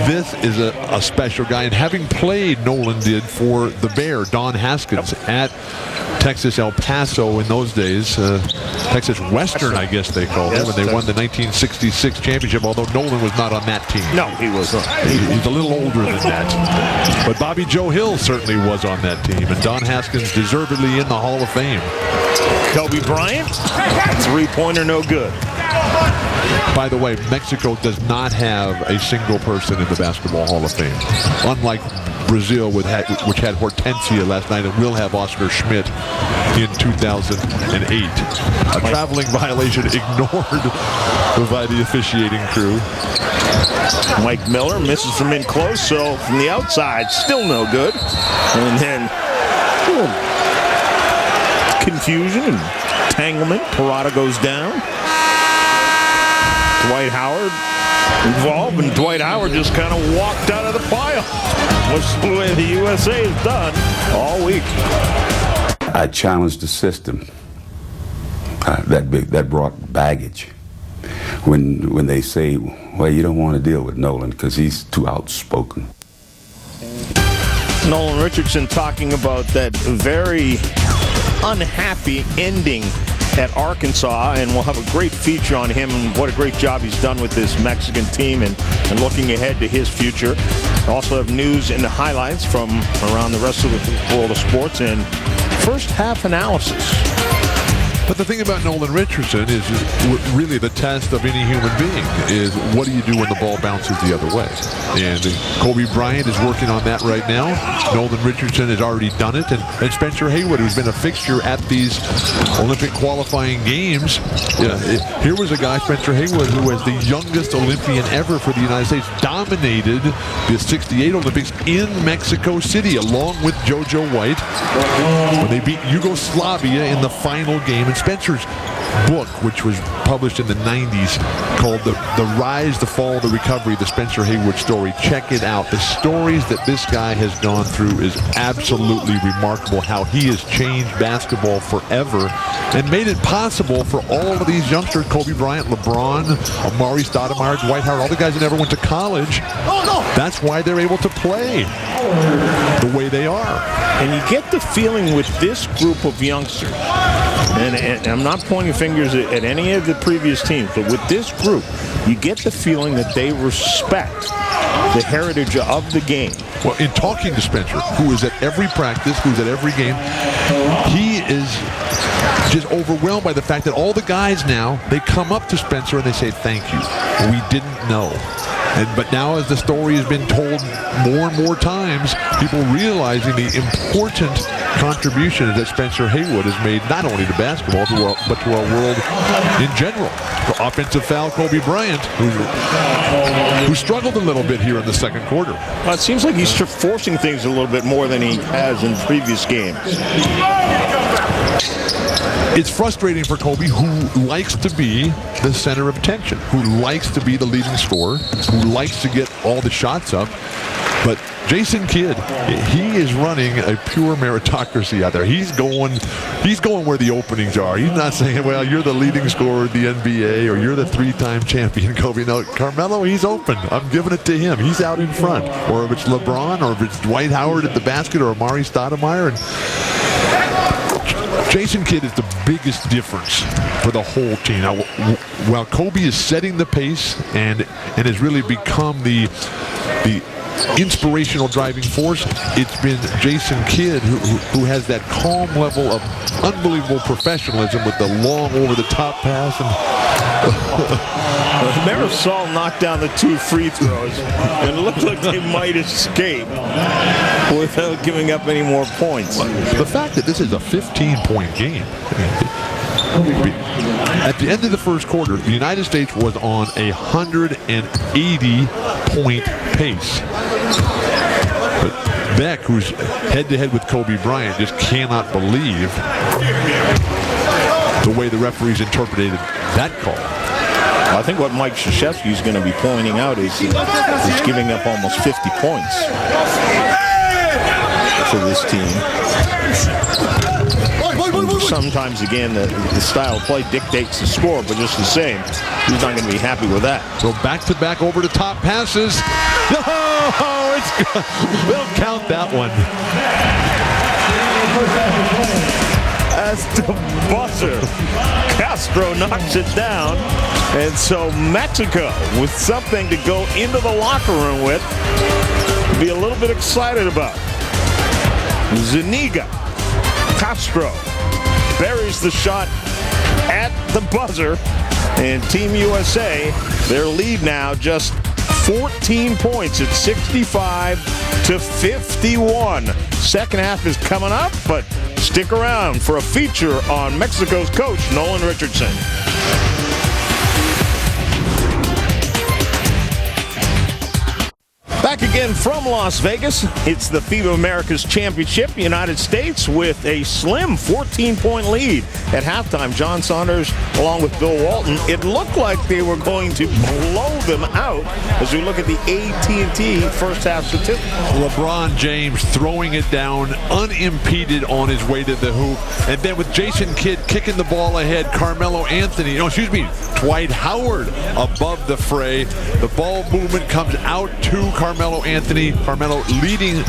This is a special guy. And having played, Nolan did, for the Bear, Don Haskins, at Texas El Paso in those days. Texas Western, I guess they called it, when they won the 1966 championship, although Nolan was not on that team. No, he was not. He's a little older than that. But Bobby Joe Hill certainly was on that team, and Don Haskins deservedly in the Hall of Fame. Kobe Bryant, three-pointer no good. By the way, Mexico does not have a single person in the Basketball Hall of Fame. Unlike Brazil, which had Hortensia last night, and will have Oscar Schmidt in 2008. A traveling violation ignored by the officiating crew. Mike Miller misses from in close, so from the outside, still no good. And then confusion and entanglement. Parada goes down. Dwight Howard involved, and Dwight Howard just kind of walked out of the pile. What's the way the USA has done all week. I challenged the system. That brought baggage. When they say, well, you don't want to deal with Nolan because he's too outspoken. Nolan Richardson talking about that very unhappy ending at Arkansas, and we'll have a great feature on him and what a great job he's done with this Mexican team and looking ahead to his future. Also have news and highlights from around the rest of the world of sports and first half analysis. But the thing about Nolan Richardson is really the test of any human being is what do you do when the ball bounces the other way? And Kobe Bryant is working on that right now. Nolan Richardson has already done it. And Spencer Haywood, who's been a fixture at these Olympic qualifying games. Here was a guy, Spencer Haywood, who was the youngest Olympian ever for the United States, dominated the 68 Olympics in Mexico City along with JoJo White when they beat Yugoslavia in the final game. And Spencer's book, which was published in the 90s, called The Rise, the Fall, the Recovery, the Spencer Haywood Story. Check it out. The stories that this guy has gone through is absolutely remarkable. How he has changed basketball forever and made it possible for all of these youngsters, Kobe Bryant, LeBron, Amari Stoudemire, Dwight Howard, all the guys that never went to college. That's why they're able to play the way they are. And you get the feeling with this group of youngsters, and I'm not pointing fingers at any of the previous teams, but with this group, you get the feeling that they respect the heritage of the game. Well, in talking to Spencer, who is at every practice, who's at every game, he is just overwhelmed by the fact that all the guys now, they come up to Spencer and they say, thank you. We didn't know. But now as the story has been told more and more times, people realizing the important contributions that Spencer Haywood has made, not only to basketball, but to our world in general. For offensive foul, Kobe Bryant, who struggled a little bit here in the second quarter. Well, it seems like he's forcing things a little bit more than he has in previous games. It's frustrating for Kobe, who likes to be the center of attention, who likes to be the leading scorer, who likes to get all the shots up. But Jason Kidd, he is running a pure meritocracy out there. He's going where the openings are. He's not saying, well, you're the leading scorer of the NBA or you're the three-time champion, Kobe. No, Carmelo, he's open. I'm giving it to him. He's out in front. Or if it's LeBron or if it's Dwight Howard at the basket or Amari Stoudemire. And Jason Kidd is the biggest difference for the whole team. Now, while Kobe is setting the pace and has really become the inspirational driving force, it's been Jason Kidd who has that calm level of unbelievable professionalism with the long over-the-top pass. Marisol knocked down the 2 free throws, and it looked like they might escape without giving up any more points. The fact that this is a 15-point game. At the end of the first quarter, the United States was on a 180-point pace. But Beck, who's head-to-head with Kobe Bryant, just cannot believe the way the referees interpreted that call. I think what Mike Krzyzewski is going to be pointing out is he's giving up almost 50 points for this team. Sometimes, again, the style of play dictates the score, but just the same, he's not going to be happy with that. So back-to-back over-the-top passes. Oh, it's good. They'll count that one. As the buzzer, Castro knocks it down, and so Mexico, with something to go into the locker room with, be a little bit excited about. Zuniga, Castro buries the shot at the buzzer, and Team USA, their lead now just 14 points at 65-51. Second half is coming up, but stick around for a feature on Mexico's coach, Nolan Richardson. Back again from Las Vegas. It's the FIBA Americas Championship. United States with a slim 14-point lead at halftime. John Saunders along with Bill Walton. It looked like they were going to blow them out as we look at the AT&T first half statistics. LeBron James throwing it down unimpeded on his way to the hoop. And then with Jason Kidd kicking the ball ahead, Carmelo Anthony, Dwight Howard above the fray. The ball movement comes out to Carmelo Anthony. Carmelo leading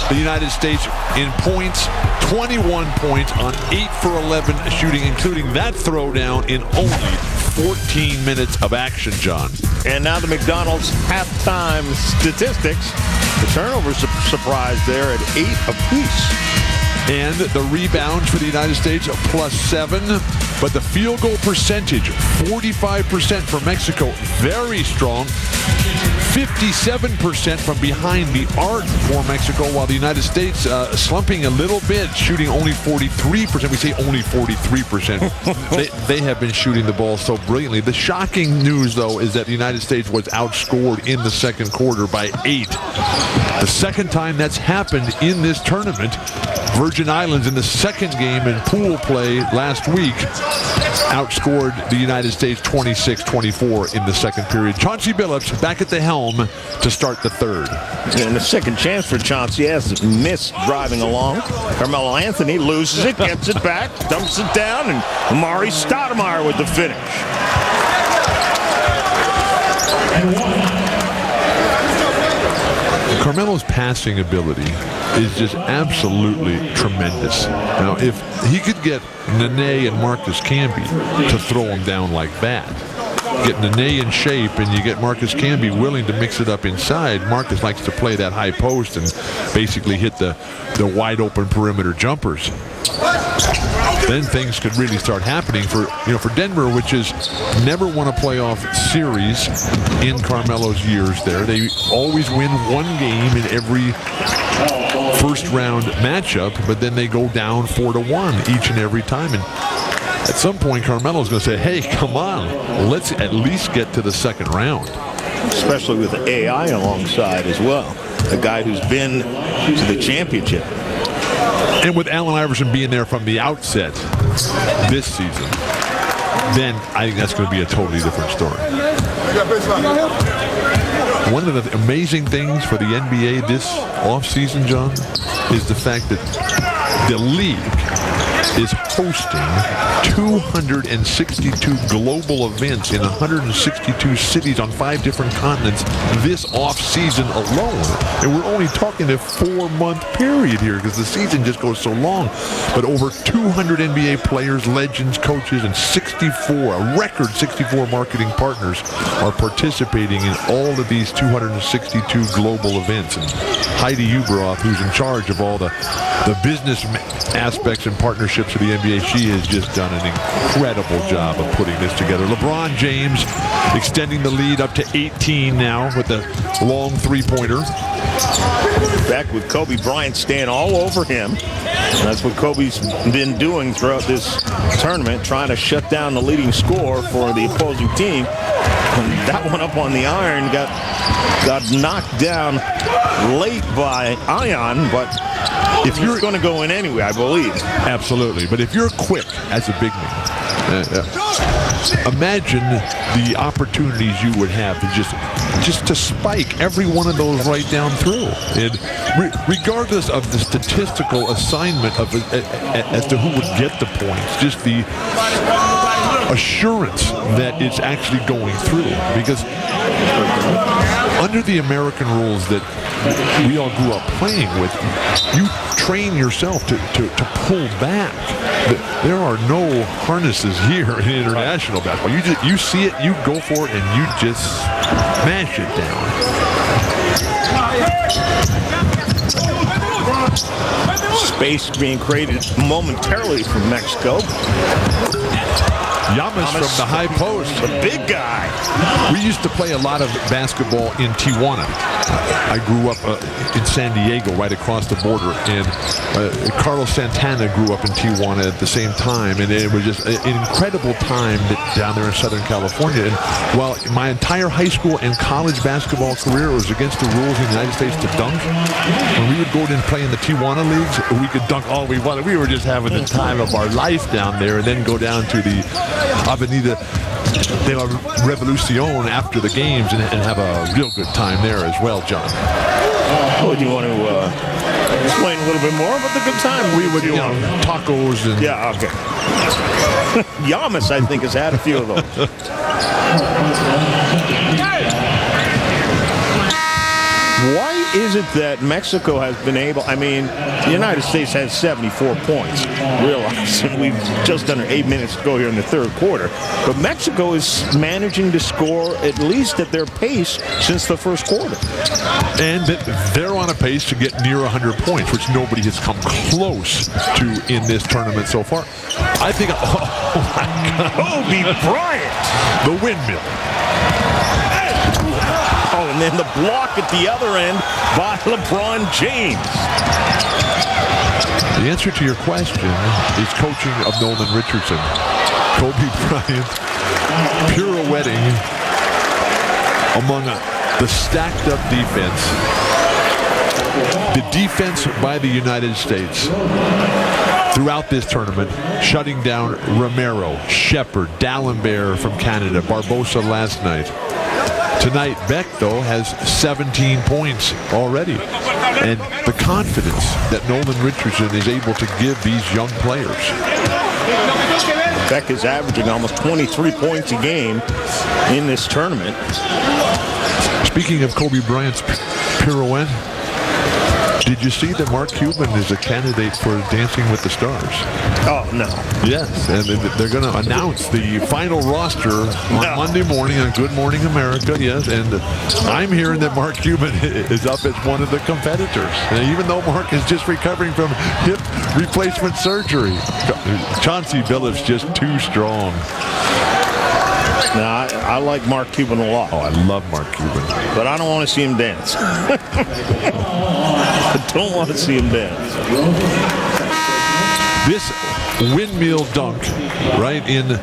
the United States in points, 21 points on 8 for 11 shooting, including that throwdown in only 14 minutes of action, John. And now the McDonald's halftime statistics. The turnovers surprise there at 8 apiece. And the rebounds for the United States, +7. But the field goal percentage, 45% for Mexico, very strong. 57% from behind the arc for Mexico, while the United States slumping a little bit, shooting only 43%. We say only 43%. they have been shooting the ball so brilliantly. The shocking news, though, is that the United States was outscored in the second quarter by 8. The second time that's happened in this tournament. Virgin Islands in the second game in pool play last week outscored the United States 26-24 in the second period. Chauncey Billups back at the helm to start the third. And the second chance for Chauncey has missed driving along. Carmelo Anthony loses it, gets it back, dumps it down, and Amari Stoudemire with the finish. Carmelo's passing ability is just absolutely tremendous. Now, if he could get Nene and Marcus Camby to throw him down like that, get Nene in shape and you get Marcus Camby willing to mix it up inside. Marcus likes to play that high post and basically hit the wide open perimeter jumpers. Then things could really start happening for Denver, which has never won a playoff series in Carmelo's years there. They always win one game in every first round matchup, but then they go down 4-1 each and every time. And at some point, Carmelo's going to say, hey, come on, let's at least get to the second round. Especially with AI alongside as well, a guy who's been to the championship. And with Allen Iverson being there from the outset this season, then I think that's going to be a totally different story. One of the amazing things for the NBA this offseason, John, is the fact that the league is hosting 262 global events in 162 cities on 5 different continents this off-season alone. And we're only talking a 4-month period here because the season just goes so long. But over 200 NBA players, legends, coaches, and a record 64 marketing partners are participating in all of these 262 global events. And Heidi Uberoff, who's in charge of all the business aspects and partnerships of the NBA, she has just done an incredible job of putting this together. LeBron James extending the lead up to 18 now with the long three-pointer. Back with Kobe Bryant staying all over him. That's what Kobe's been doing throughout this tournament, trying to shut down the leading scorer for the opposing team. And that one up on the iron got knocked down late by Ion, but if you're going to go in anyway, I believe. Absolutely. But if you're quick as a big man, Imagine the opportunities you would have to just to spike every one of those right down through. And regardless of the statistical assignment of as to who would get the points, just the assurance that it's actually going through. Because under the American rules that we all grew up playing with, you train yourself to pull back. There are no harnesses here in international basketball. You see it, you go for it, and you just smash it down. Space being created momentarily from Mexico. Llamas from the high post. The big guy. We used to play a lot of basketball in Tijuana. I grew up in San Diego, right across the border, and Carlos Santana grew up in Tijuana at the same time, and it was just an incredible time down there in Southern California. And while my entire high school and college basketball career was against the rules in the United States to dunk, when we would go and play in the Tijuana leagues, we could dunk all we wanted. We were just having the time of our life down there, and then go down to the Avenida de la Revolucion after the games and have a real good time there as well, John. Oh, do you want to explain a little bit more about the good time? We would, tacos and... Yeah, okay. Llamas, I think, has had a few of those. Why is it that Mexico has been able, I mean, the United States has 74 points. Realizing we've just under 8 minutes to go here in the third quarter. But Mexico is managing to score at least at their pace since the first quarter. And they're on a pace to get near 100 points, which nobody has come close to in this tournament so far. I think, oh my God. Kobe Bryant. The windmill. Oh, and then the block at the other end by LeBron James. The answer to your question is coaching of Nolan Richardson. Kobe Bryant pirouetting among the stacked up defense. The defense by the United States throughout this tournament, shutting down Romero, Shepard, D'Alembert from Canada, Barbosa last night. Tonight, Beck, though, has 17 points already. And the confidence that Nolan Richardson is able to give these young players. Beck is averaging almost 23 points a game in this tournament. Speaking of Kobe Bryant's pirouette, did you see that Mark Cuban is a candidate for Dancing with the Stars? Oh, no. Yes, and they're going to announce the final roster on Monday morning on Good Morning America, yes, and I'm hearing that Mark Cuban is up as one of the competitors, and even though Mark is just recovering from hip replacement surgery. Chauncey Billups just too strong. No, I like Mark Cuban a lot. Oh, I love Mark Cuban. But I don't want to see him dance. I don't want to see him dance. This windmill dunk right in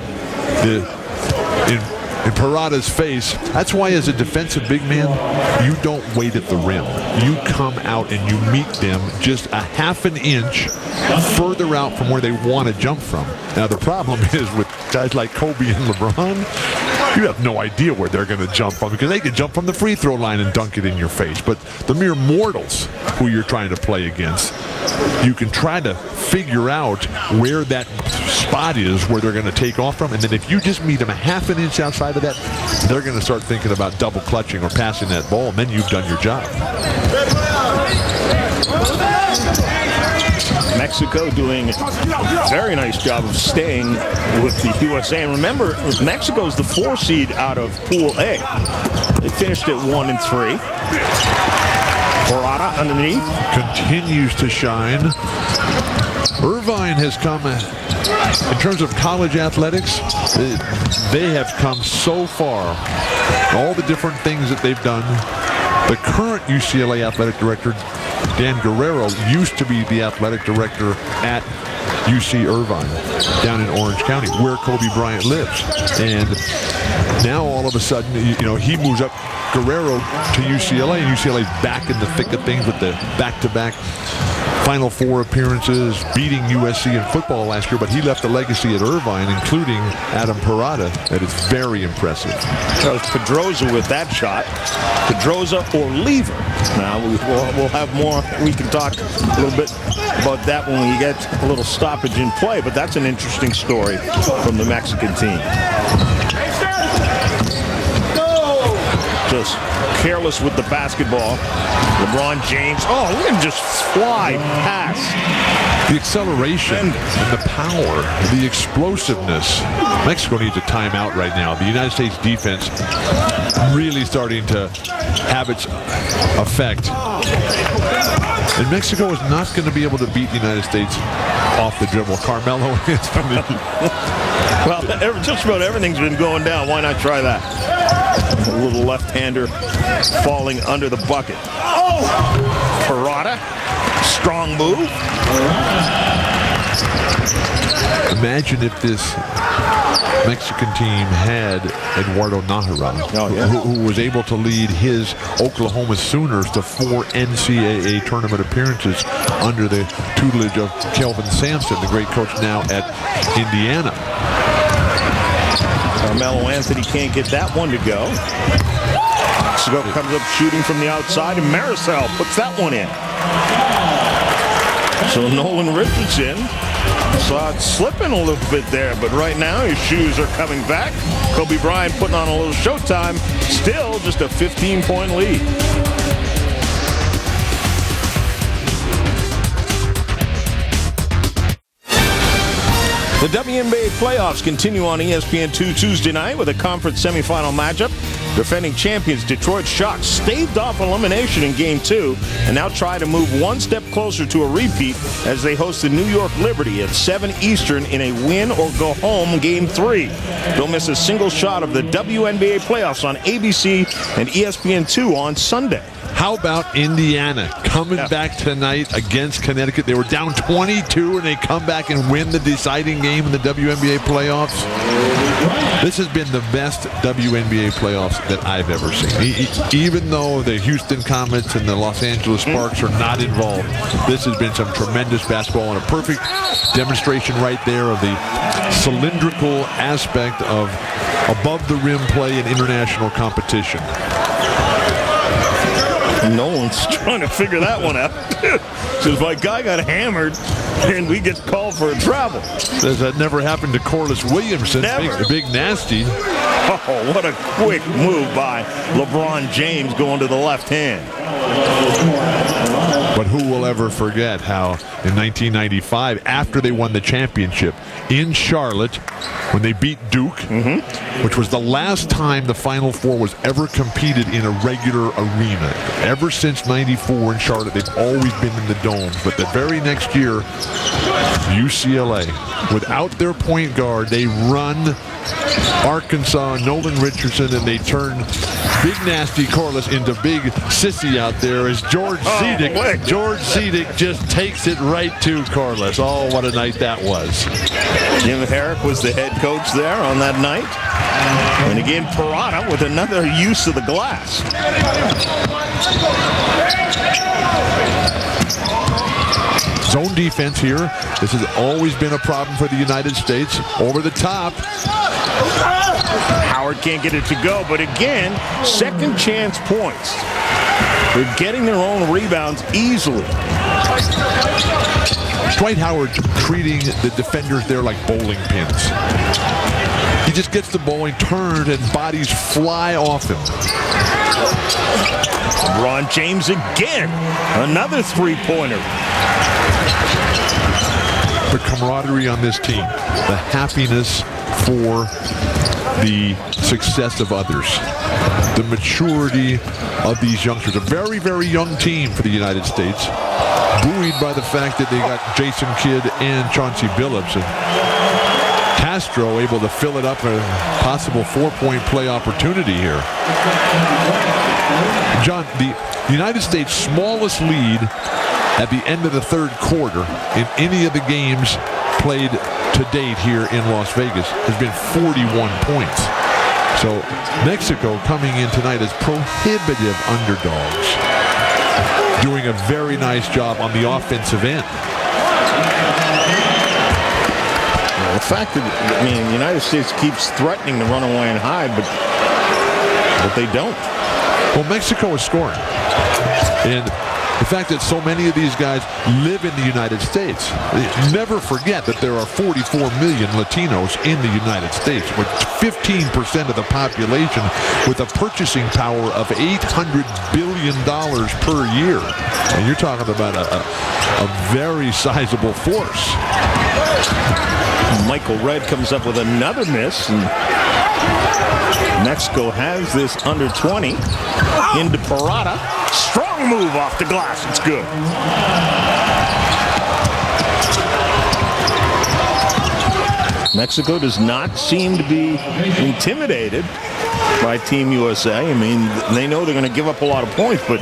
Parada's face. That's why as a defensive big man, you don't wait at the rim. You come out and you meet them just a half an inch further out from where they want to jump from. Now the problem is with guys like Kobe and LeBron, you have no idea where they're going to jump from because they can jump from the free throw line and dunk it in your face. But the mere mortals who you're trying to play against, you can try to figure out where that spot is where they're going to take off from, and then if you just meet them a half an inch outside of that, they're going to start thinking about double clutching or passing that ball, and then you've done your job. Mexico doing a very nice job of staying with the USA. And remember, Mexico's the 4 seed out of Pool A. They finished at 1-3. Parada underneath. Continues to shine. Irvine has come, in terms of college athletics, they have come so far. All the different things that they've done. The current UCLA athletic director, Dan Guerrero, used to be the athletic director at UC Irvine down in Orange County, where Kobe Bryant lives. And now all of a sudden, he moves up Guerrero to UCLA, and UCLA's back in the thick of things with the back-to-back Final Four appearances, beating USC in football last year, but he left a legacy at Irvine, including Adam Parada, that is very impressive. That was Pedroza with that shot. Pedroza or Lever. Now, we'll have more. We can talk a little bit about that when we get a little stoppage in play, but that's an interesting story from the Mexican team. Just careless with the basketball. LeBron James. Oh, look at him just fly past. The acceleration and the power, the explosiveness. Mexico needs a timeout right now. The United States defense really starting to have its effect. And Mexico is not going to be able to beat the United States off the dribble. Carmelo Anthony. Well, just about everything's been going down. Why not try that? A little left-hander falling under the bucket. Oh! Parada. Strong move. Imagine if this Mexican team had Eduardo Nájera, who was able to lead his Oklahoma Sooners to 4 NCAA tournament appearances under the tutelage of Kelvin Sampson, the great coach now at Indiana. Carmelo Anthony can't get that one to go. Mexico comes up shooting from the outside, and Marisol puts that one in. So Nolan Richardson saw it slipping a little bit there, but right now his shoes are coming back. Kobe Bryant putting on a little showtime. Still just a 15-point lead. The WNBA playoffs continue on ESPN2 Tuesday night with a conference semifinal matchup. Defending champions Detroit Shock staved off elimination in Game 2 and now try to move one step closer to a repeat as they host the New York Liberty at 7 Eastern in a win-or-go-home Game 3. Don't miss a single shot of the WNBA playoffs on ABC and ESPN2 on Sunday. How about Indiana coming back tonight against Connecticut? They were down 22, and they come back and win the deciding game in the WNBA playoffs. This has been the best WNBA playoffs that I've ever seen. Even though the Houston Comets and the Los Angeles Sparks are not involved, this has been some tremendous basketball and a perfect demonstration right there of the cylindrical aspect of above-the-rim play in international competition. No one's trying to figure that one out. Says my guy got hammered, and we get called for a travel. That never happened to Corliss Williamson. Never. Big nasty. Oh, what a quick move by LeBron James going to the left hand. But who will ever forget how in 1995, after they won the championship in Charlotte, when they beat Duke, which was the last time the Final Four was ever competed in a regular arena. Ever since 94 in Charlotte, they've always been in the domes. But the very next year, UCLA, without their point guard, they run Arkansas, Nolan Richardson, and they turn big nasty Corliss into big sissy out there as George Cedic just takes it right to Corliss. Oh, what a night that was. Jim Herrick was the head coach there on that night. And again, Parada with another use of the glass. Zone defense here. This has always been a problem for the United States. Over the top. Howard can't get it to go, but again, second chance points. They're getting their own rebounds easily. Dwight Howard treating the defenders there like bowling pins. He just gets the bowling turned and bodies fly off him. LeBron James again. Another three-pointer. The camaraderie on this team. The happiness for the success of others. The maturity of these youngsters. A very, very young team for the United States. Buoyed by the fact that they got Jason Kidd and Chauncey Billups. And Castro able to fill it up, a possible 4-point play opportunity here. John, the United States' smallest lead at the end of the third quarter in any of the games played to date here in Las Vegas has been 41 points. So Mexico coming in tonight as prohibitive underdogs. doing a very nice job on the offensive end. The fact that, the United States keeps threatening to run away and hide, but they don't. Well, Mexico is scoring. And the fact that so many of these guys live in the United States. Never forget that there are 44 million Latinos in the United States, with 15% of the population, with a purchasing power of $800 billion per year. And you're talking about a very sizable force. Michael Redd comes up with another miss, and Mexico has this under 20 into Parada. Strong move off the glass. It's good. Mexico does not seem to be intimidated by Team USA. They know they're going to give up a lot of points, but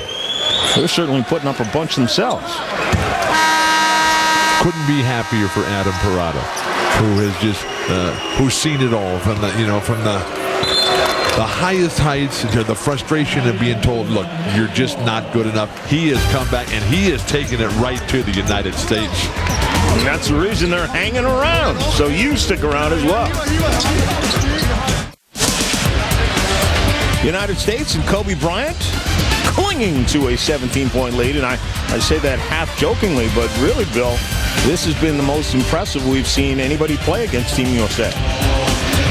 they're certainly putting up a bunch themselves. Couldn't be happier for Adam Parada, who has just who's seen it all from the highest heights to the frustration of being told, look, you're just not good enough. He has come back, and he has taken it right to the United States. And that's the reason they're hanging around. So you stick around as well. United States and Kobe Bryant clinging to a 17-point lead. And I say that half jokingly, but really, Bill, this has been the most impressive we've seen anybody play against Team USA.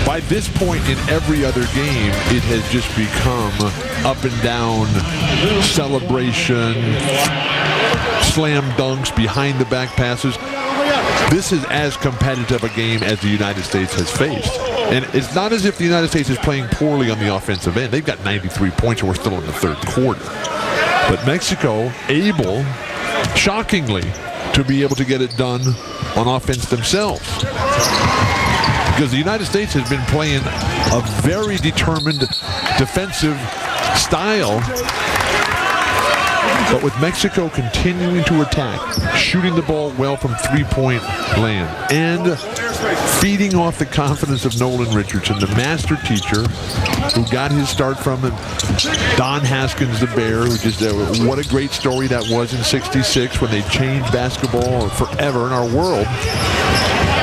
By this point in every other game, it has just become up and down celebration, slam dunks, behind the back passes. This is as competitive a game as the United States has faced. And it's not as if the United States is playing poorly on the offensive end. They've got 93 points, and we're still in the third quarter. But Mexico able, shockingly, to be able to get it done on offense themselves. Because the United States has been playing a very determined defensive style, but with Mexico continuing to attack, shooting the ball well from three-point land, and feeding off the confidence of Nolan Richardson, the master teacher, who got his start from Don Haskins, the Bear, who just, what a great story that was in '66 when they changed basketball forever in our world.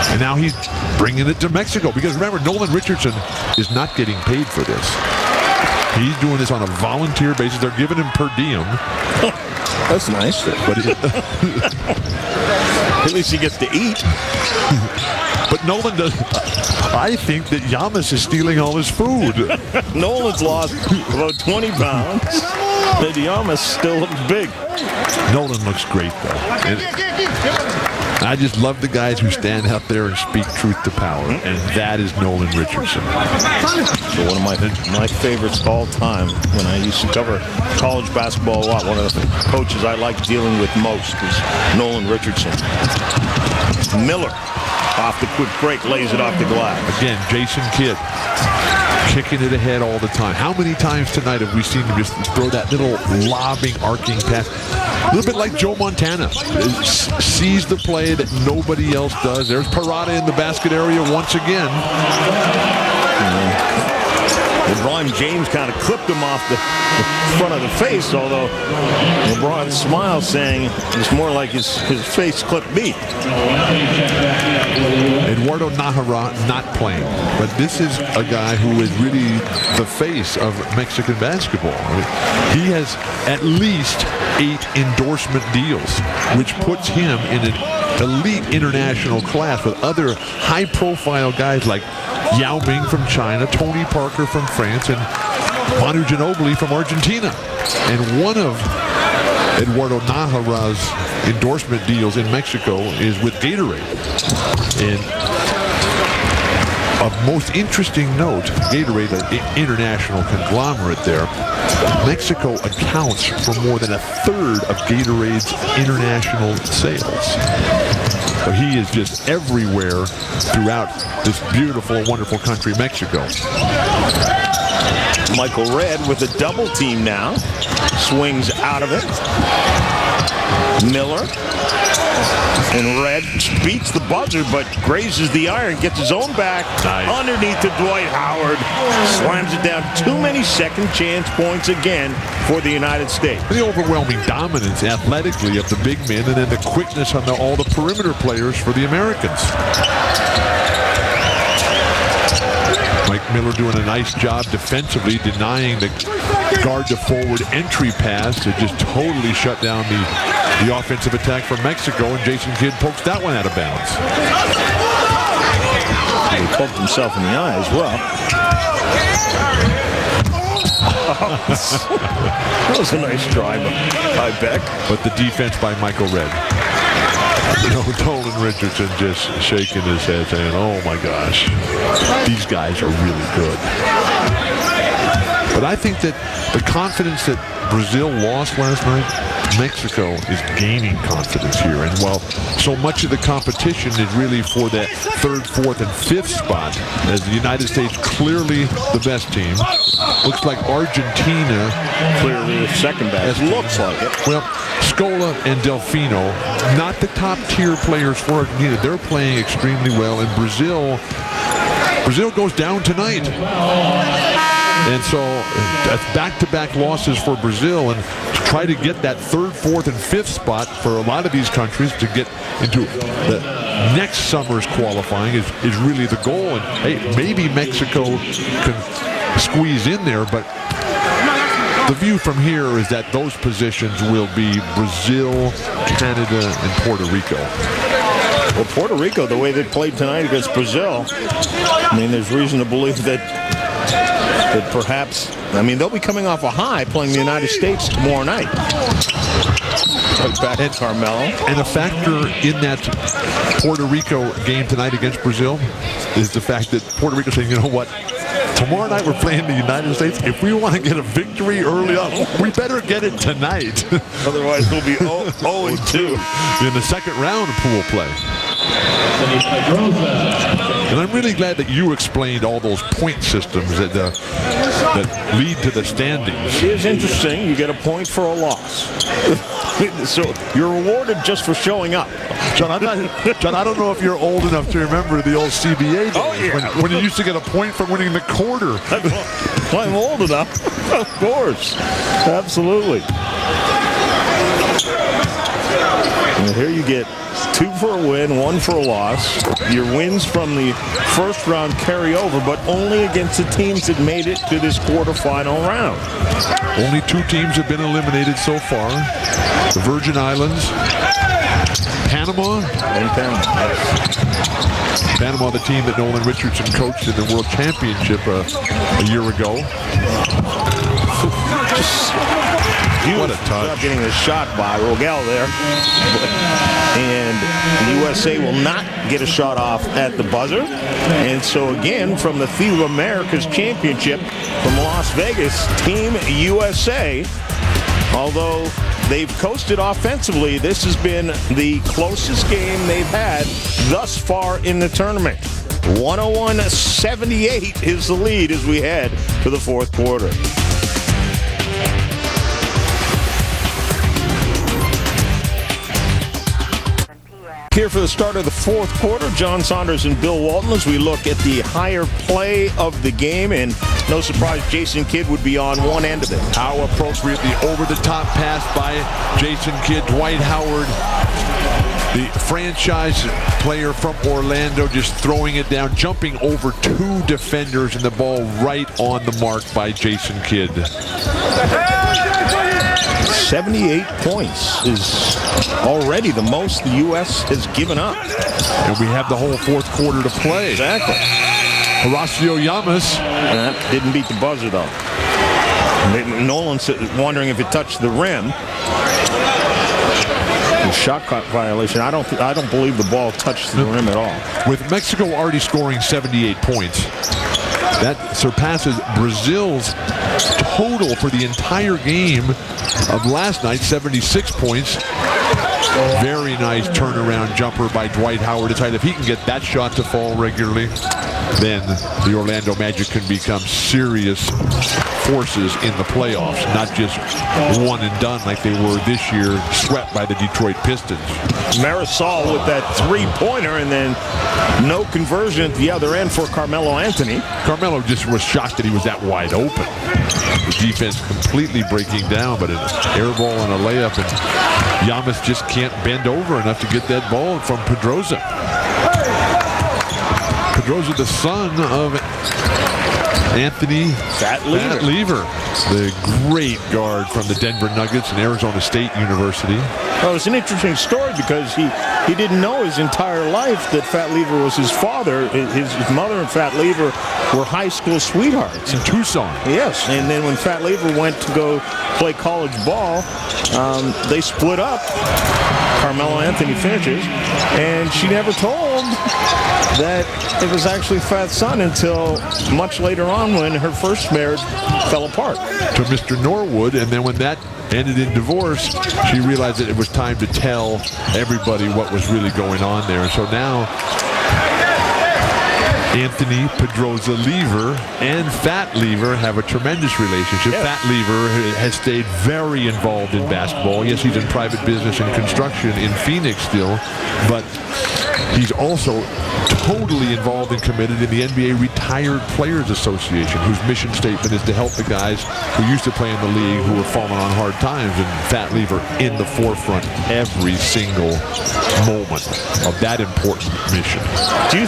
And now he's bringing it to Mexico. Because remember, Nolan Richardson is not getting paid for this. He's doing this on a volunteer basis. They're giving him per diem. That's nice. But at least he gets to eat. But Nolan does. I think that Yamas is stealing all his food. Nolan's lost about 20 pounds. But Yamas still looks big. Nolan looks great, though. And I just love the guys who stand out there and speak truth to power, and that is Nolan Richardson. So one of my favorites of all time, when I used to cover college basketball a lot, one of the coaches I like dealing with most is Nolan Richardson. Miller, off the quick break, lays it off the glass. Again, Jason Kidd kicking it ahead all the time. How many times tonight have we seen him just throw that little lobbing, arcing pass? A little bit like Joe Montana. Sees the play that nobody else does. There's Parada in the basket area once again. LeBron James kind of clipped him off the front of the face, although LeBron smiles, saying it's more like his face clipped me. Eduardo Nájera not playing, but this is a guy who is really the face of Mexican basketball. He has at least 8 endorsement deals, which puts him in an elite international class with other high-profile guys like Yao Ming from China, Tony Parker from France, and Manu Ginobili from Argentina. And one of Eduardo Nájera's endorsement deals in Mexico is with Gatorade. And of most interesting note, Gatorade, an international conglomerate there, Mexico accounts for more than a third of Gatorade's international sales. So he is just everywhere throughout this beautiful and wonderful country, Mexico. Michael Redd with a double team now. Swings out of it. Miller And Red beats the buzzer, but grazes the iron, gets his own back underneath to Dwight Howard. Slams it down. Too many second chance points again for the United States. The overwhelming dominance athletically of the big men, and then the quickness on all the perimeter players for the Americans. Mike Miller doing a nice job defensively, denying the guard-to-forward entry pass to just totally shut down the offensive attack from Mexico, and Jason Kidd pokes that one out of bounds. He poked himself in the eye as well. That was a nice drive by Beck. But the defense by Michael Red. Nolan Richardson just shaking his head saying, oh my gosh, these guys are really good. But I think that the confidence that Brazil lost last night, Mexico is gaining confidence here. And while so much of the competition is really for that third, fourth, and fifth spot, as the United States clearly the best team, looks like Argentina clearly the second best. It looks like it. Well, Scola and Delfino, not the top tier players for Argentina. They're playing extremely well. And Brazil goes down tonight. And so that's back-to-back losses for Brazil, and to try to get that third, fourth, and fifth spot for a lot of these countries to get into the next summer's qualifying is really the goal. And hey, maybe Mexico can squeeze in there, but the view from here is that those positions will be Brazil, Canada, and Puerto Rico. Well, Puerto Rico, the way they played tonight against Brazil, I mean, there's reason to believe that perhaps, I mean, they'll be coming off a high playing the United States tomorrow night. Right back at Carmelo. And a factor in that Puerto Rico game tonight against Brazil is the fact that Puerto Rico saying, you know what, tomorrow night we're playing the United States. If we want to get a victory early on, we better get it tonight. Otherwise we'll be 0-2 in the second round of pool play. And I'm really glad that you explained all those point systems that lead to the standings. It is interesting. You get a point for a loss. So you're rewarded just for showing up. John, I don't know if you're old enough to remember the old CBA days, when you used to get a point for winning the quarter. I'm old enough. Of course. Absolutely. And here you get 2 for a win, 1 for a loss. Your wins from the first round carry over, but only against the teams that made it to this quarterfinal round. Only 2 teams have been eliminated so far. The Virgin Islands, Panama. And Panama. Panama, the team that Nolan Richardson coached in the World Championship a year ago. What a touch. Getting a shot by Rogel there. And the USA will not get a shot off at the buzzer. And so again, from the FIBA Americas Championship from Las Vegas, Team USA, although they've coasted offensively, this has been the closest game they've had thus far in the tournament. 101-78 is the lead as we head to the fourth quarter. Here for the start of the fourth quarter, John Saunders and Bill Walton as we look at the higher play of the game. And no surprise, Jason Kidd would be on one end of it. How appropriate the over-the-top pass by Jason Kidd. Dwight Howard, the franchise player from Orlando, just throwing it down, jumping over 2 defenders, and the ball right on the mark by Jason Kidd. 78 points is already the most the U.S. has given up. And we have the whole fourth quarter to play. Exactly. Horacio Llamas. Didn't beat the buzzer, though. Nolan's wondering if it touched the rim. The shot clock violation. I don't believe the ball touched the rim at all. With Mexico already scoring 78 points, that surpasses Brazil's total for the entire game of last night, 76 points. Very nice turnaround jumper by Dwight Howard. If he can get that shot to fall regularly, then the Orlando Magic can become serious forces in the playoffs, not just one and done like they were this year, swept by the Detroit Pistons. Marisol with that three-pointer, and then no conversion at the other end for Carmelo Anthony. Carmelo just was shocked that he was that wide open. The defense completely breaking down, but an air ball and a layup, and Giannis just can't bend over enough to get that ball from Pedroza. Pedroza, the son of Anthony Fat Lever, the great guard from the Denver Nuggets and Arizona State University. Well, it's an interesting story because he didn't know his entire life that Fat Lever was his father. His mother and Fat Lever were high school sweethearts. In Tucson. Yes, and then when Fat Lever went to go play college ball, they split up. Carmelo Anthony finishes, and she never told that it was actually Fat's son until much later on when her first marriage fell apart. To Mr. Norwood, and then when that ended in divorce, she realized that it was time to tell everybody what was really going on there. And so now Anthony Pedroza Lever and Fat Lever have a tremendous relationship. Yeah. Fat Lever has stayed very involved in basketball. Yes, he's in private business and construction in Phoenix still, but he's also totally involved and committed in the NBA Retired Players Association, whose mission statement is to help the guys who used to play in the league who were falling on hard times, and Fat Lever in the forefront every single moment of that important mission. Do you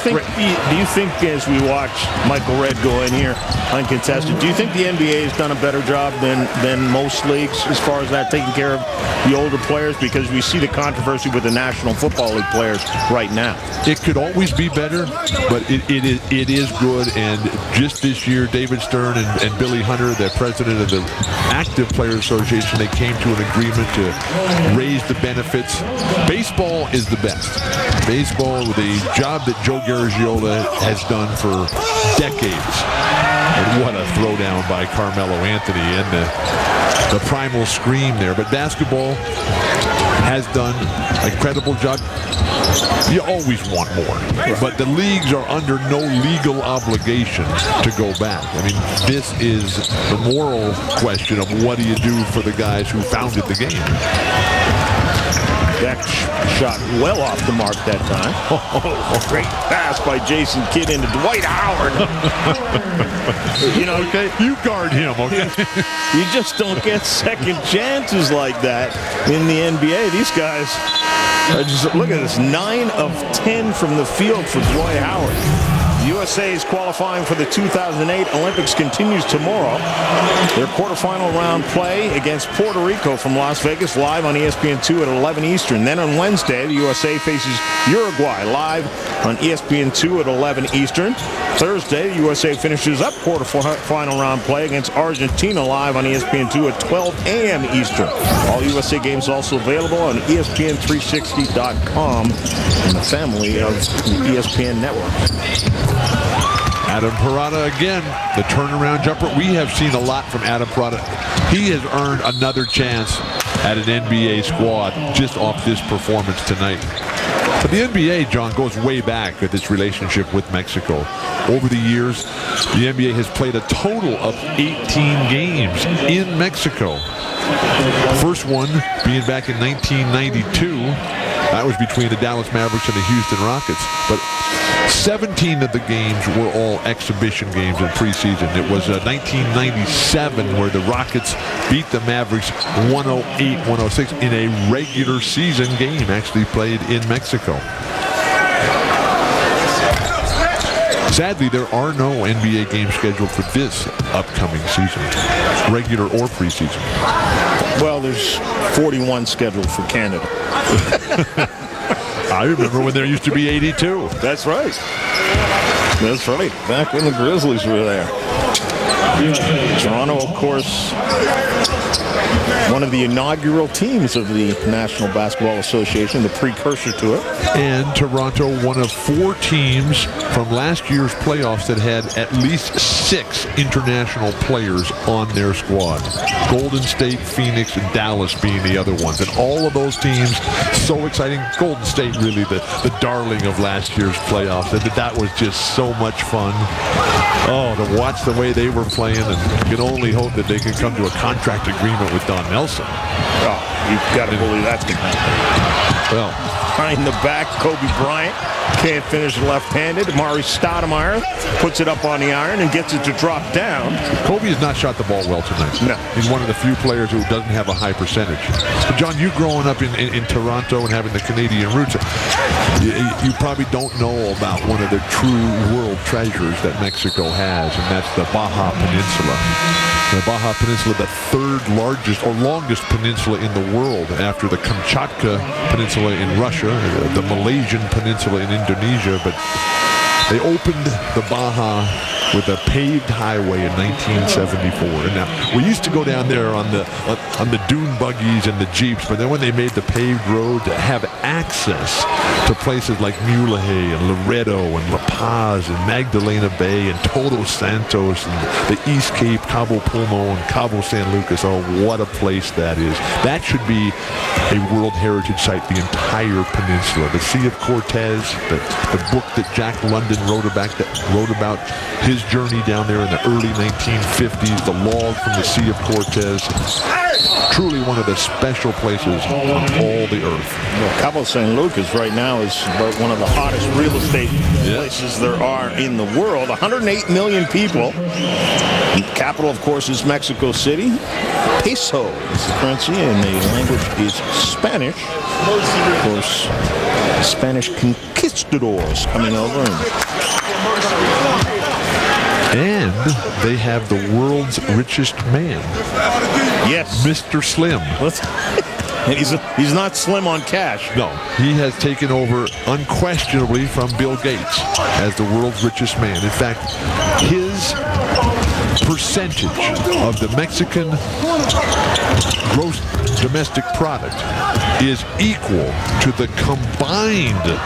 think as we watch Michael Redd go in here uncontested, do you think the NBA has done a better job than most leagues as far as that, taking care of the older players? Because we see the controversy with the National Football League players right now. It could always be better, but it is good. And just this year, David Stern and Billy Hunter, the president of the Active Players Association, they came to an agreement to raise the benefits. Baseball is the best. Baseball, the job that Joe Garagiola has done for decades. And what a throwdown by Carmelo Anthony and the primal scream there. But basketball has done a credible job. You always want more, but the leagues are under no legal obligation to go back. I mean, this is the moral question of what do you do for the guys who founded the game. That shot well off the mark that time. Oh, great pass by Jason Kidd into Dwight Howard. Okay, you guard him, okay? You just don't get second chances like that in the NBA. These guys just look at this, 9 of 10 from the field for Dwight Howard. USA is qualifying for the 2008 Olympics continues tomorrow. Their quarterfinal round play against Puerto Rico from Las Vegas, live on ESPN2 at 11 Eastern. Then on Wednesday, the USA faces Uruguay live on ESPN2 at 11 Eastern. Thursday, the USA finishes up quarterfinal round play against Argentina live on ESPN2 at 12 a.m. Eastern. All USA games also available on ESPN360.com and the family of the ESPN network. Adam Parada again, the turnaround jumper. We have seen a lot from Adam Parada. He has earned another chance at an NBA squad just off this performance tonight. But the NBA, John, goes way back with its relationship with Mexico. Over the years, the NBA has played a total of 18 games in Mexico. First one being back in 1992. That was between the Dallas Mavericks and the Houston Rockets. But 17 of the games were all exhibition games in preseason. It was 1997 where the Rockets beat the Mavericks 108-106 in a regular season game actually played in Mexico. Sadly, there are no NBA games scheduled for this upcoming season, regular or preseason. Well, there's 41 scheduled for Canada. I remember when there used to be 82. That's right. That's right. Back when the Grizzlies were there. Toronto, of course, one of the inaugural teams of the National Basketball Association, the precursor to it. And Toronto, one of 4 teams from last year's playoffs that had at least 6 international players on their squad. Golden State, Phoenix, and Dallas being the other ones. And all of those teams, so exciting. Golden State really the darling of last year's playoffs. And that was just so much fun. Oh, to watch the way they were playing. playing, and you can only hope that they can come to a contract agreement with Don Nelson. Oh, you've got to believe that's going to happen. Well, behind the back, Kobe Bryant can't finish left-handed. Amari Stoudemire puts it up on the iron and gets it to drop down. Kobe has not shot the ball well tonight. No. He's one of the few players who doesn't have a high percentage. But John, you growing up in Toronto and having the Canadian roots, you probably don't know about one of the true world treasures that Mexico has, and that's the Baja Peninsula. The Baja Peninsula, the third largest or longest peninsula in the world after the Kamchatka Peninsula in Russia, the Malaysian Peninsula in Indonesia, but they opened the Baja with a paved highway in 1974. And now, we used to go down there on the dune buggies and the Jeeps, but then when they made the paved road to have access to places like Mulegé and Loreto and La Paz and Magdalena Bay and Todos Santos and the East Cape, Cabo Pulmo and Cabo San Lucas, oh, what a place that is. That should be a World Heritage Site, the entire peninsula. The Sea of Cortez, the book that Jack London wrote about his journey down there in the early 1950s, the log from the Sea of Cortez. Truly one of the special places on all the earth. Well, Cabo San Lucas right now is about one of the hottest real estate places there are in the world. 108 million people. The capital, of course, is Mexico City. Peso is the currency, and the language is Spanish. Of course, Spanish conquistadors coming over. And they have the world's richest man. Yes. Mr. Slim. And he's not slim on cash. No, he has taken over unquestionably from Bill Gates as the world's richest man. In fact, his percentage of the Mexican gross domestic product is equal to the combined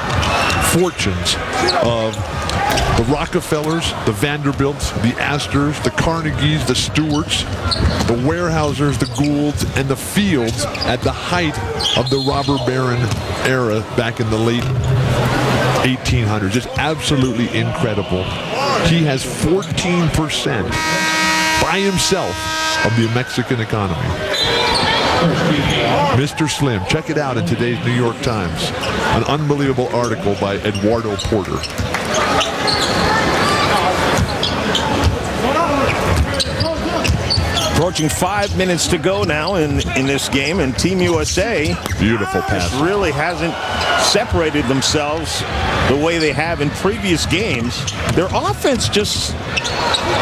fortunes of the Rockefellers, the Vanderbilts, the Astors, the Carnegies, the Stewarts, the Weyerhausers, the Goulds, and the Fields at the height of the robber baron era back in the late 1800s. Just absolutely incredible. He has 14% by himself of the Mexican economy. Mr. Slim, check it out in today's New York Times. An unbelievable article by Eduardo Porter. Approaching 5 minutes to go now in this game, and Team USA beautiful pass really hasn't separated themselves the way they have in previous games. Their offense just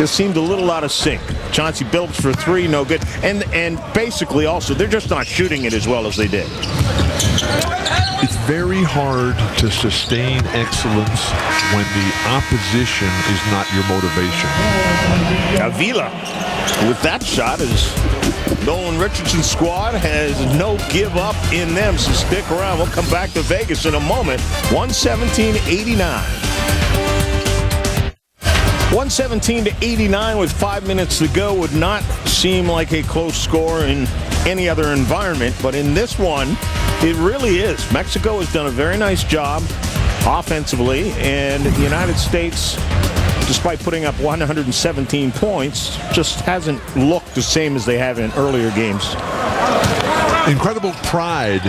seemed a little out of sync. Chauncey Billups for three, no good, and basically also they're just not shooting it as well as they did. It's very hard to sustain excellence when the opposition is not your motivation. Avila with that shot is Nolan Richardson's squad has no give up in them, so stick around. We'll come back to Vegas in a moment. 117-89. 117-89 with 5 minutes to go would not seem like a close score in any other environment, but in this one, it really is. Mexico has done a very nice job offensively, and the United States, despite putting up 117 points, just hasn't looked the same as they have in earlier games. Incredible pride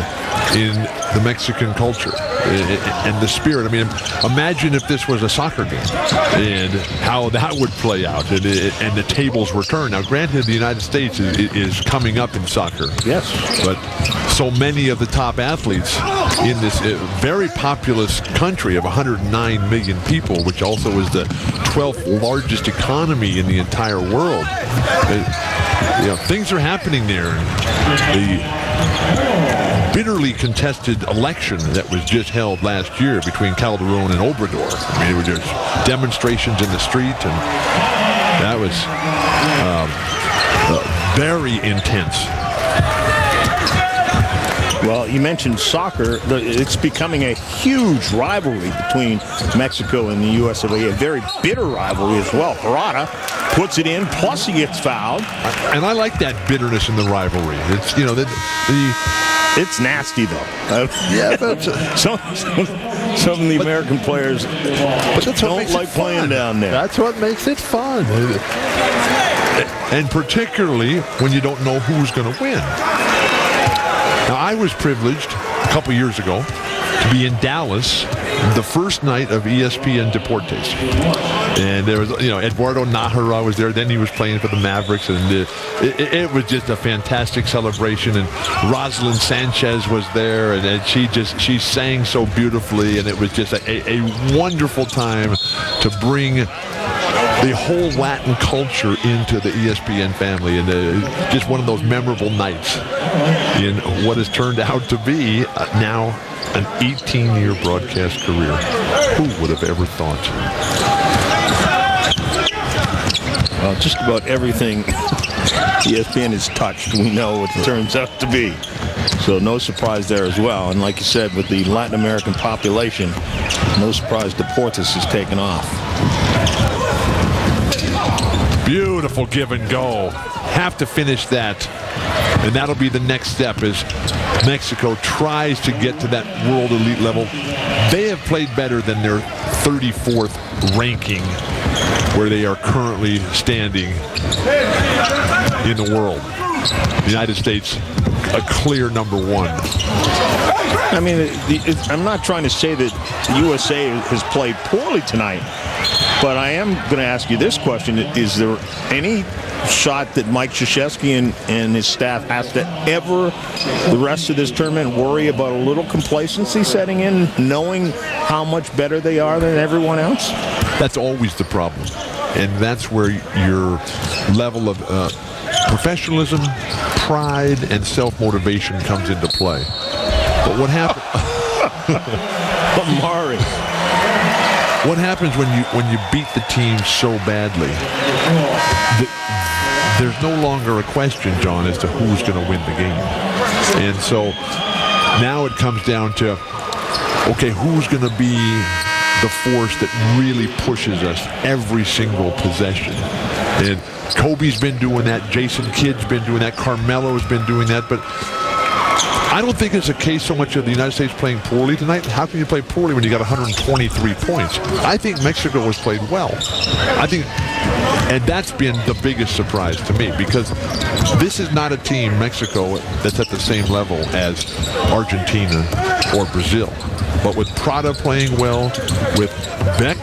in the Mexican culture and the spirit. I mean, imagine if this was a soccer game and how that would play out and the tables were turned. Now, granted, the United States is coming up in soccer. Yes. But so many of the top athletes in this very populous country of 109 million people, which also is the 12th largest economy in the entire world. Things are happening there. The bitterly contested election that was just held last year between Calderon and Obrador. I mean, there were just demonstrations in the street, and that was very intense. Well, you mentioned soccer. It's becoming a huge rivalry between Mexico and the U.S. A very bitter rivalry as well. Parada puts it in, plus he gets fouled. And I like that bitterness in the rivalry. It's, it's nasty, though. Yeah, but some of the American players don't like playing down there. That's what makes it fun. and particularly when you don't know who's going to win. Now, I was privileged a couple years ago to be in Dallas the first night of ESPN Deportes. And there was, Eduardo Nájera was there. Then he was playing for the Mavericks, and it was just a fantastic celebration. And Rosalind Sanchez was there, and she sang so beautifully, and it was just a wonderful time to bring the whole Latin culture into the ESPN family, and just one of those memorable nights in what has turned out to be now an 18-year broadcast career. Who would have ever thought? Well, just about everything ESPN has touched, we know what it turns out to be. So no surprise there as well. And like you said, with the Latin American population, no surprise Deportes has taken off. Beautiful give and go. Have to finish that. And that'll be the next step as Mexico tries to get to that world elite level. They have played better than their 34th ranking, where they are currently standing in the world. The United States, a clear number one. I mean, I'm not trying to say that the USA has played poorly tonight, but I am going to ask you this question. Is there any shot that Mike Krzyzewski and his staff has to ever, the rest of this tournament, worry about a little complacency setting in, knowing how much better they are than everyone else? That's always the problem. And that's where your level of professionalism, pride, and self-motivation comes into play. But what happens? Amari. What happens when you beat the team so badly? There's no longer a question, John, as to who's going to win the game. And so now it comes down to, okay, who's going to be the force that really pushes us every single possession? And Kobe's been doing that. Jason Kidd's been doing that. Carmelo's been doing that. But I don't think it's a case so much of the United States playing poorly tonight. How can you play poorly when you got 123 points? I think Mexico has played well. And that's been the biggest surprise to me, because this is not a team, Mexico, that's at the same level as Argentina or Brazil. But with Prada playing well, with Beck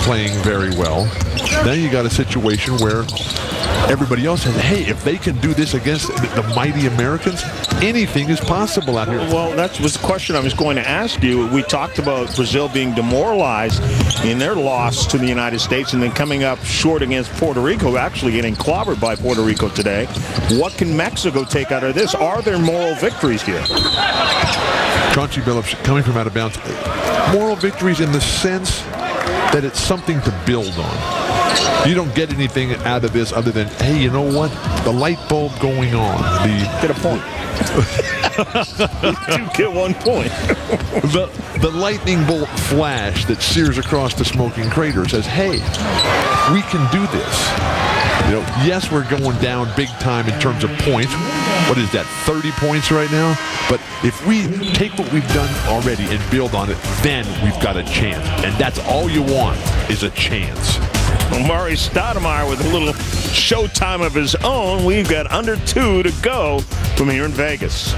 playing very well, then you got a situation where everybody else says, hey, if they can do this against the mighty Americans, anything is possible out here. Well, that was the question I was going to ask you. We talked about Brazil being demoralized in their loss to the United States and then coming up short against Puerto Rico, actually getting clobbered by Puerto Rico today. What can Mexico take out of this? Are there moral victories here? Chauncey Billups coming from out of bounds. Moral victories in the sense that it's something to build on. You don't get anything out of this other than, hey, you know what? The light bulb going on. Get a point. You get 1 point. The lightning bolt flash that sears across the smoking crater says, hey, we can do this. Yes, we're going down big time in terms of points. What is that, 30 points right now? But if we take what we've done already and build on it, then we've got a chance. And that's all you want, is a chance. Amari Stoudemire with a little showtime of his own. We've got under 2 to go from here in Vegas.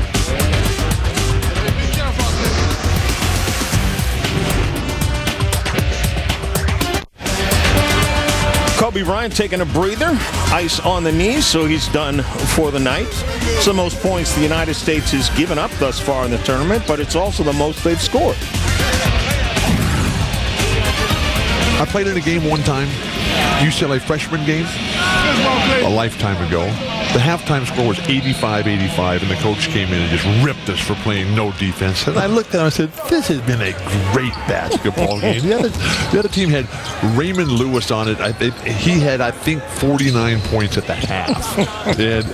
Kobe Bryant taking a breather, ice on the knees, so he's done for the night. It's the most points the United States has given up thus far in the tournament, but it's also the most they've scored. I played in a game one time, UCLA freshman game, a lifetime ago. The halftime score was 85-85, and the coach came in and just ripped us for playing no defense. And I looked at him and said, this has been a great basketball game. The other team had Raymond Lewis on it. He had, I think, 49 points at the half. And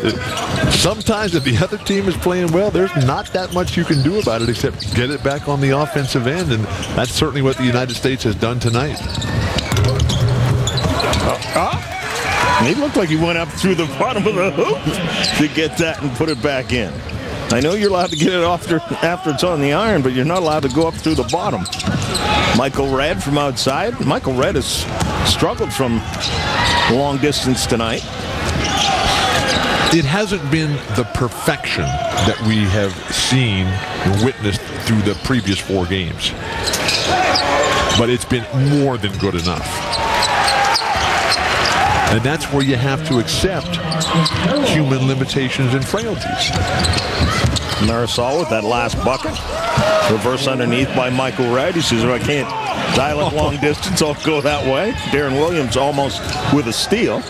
sometimes if the other team is playing well, there's not that much you can do about it except get it back on the offensive end, and that's certainly what the United States has done tonight. He looked like he went up through the bottom of the hoop to get that and put it back in. I know you're allowed to get it after it's on the iron, but you're not allowed to go up through the bottom. Michael Redd from outside. Michael Redd has struggled from long distance tonight. it hasn't been the perfection that we have seen and witnessed through the previous 4 games. But it's been more than good enough. And that's where you have to accept human limitations and frailties. Marisol with that last bucket. Reverse underneath by Michael Wright. He says, if I can't dial it long distance, I'll go that way. Darren Williams almost with a steal.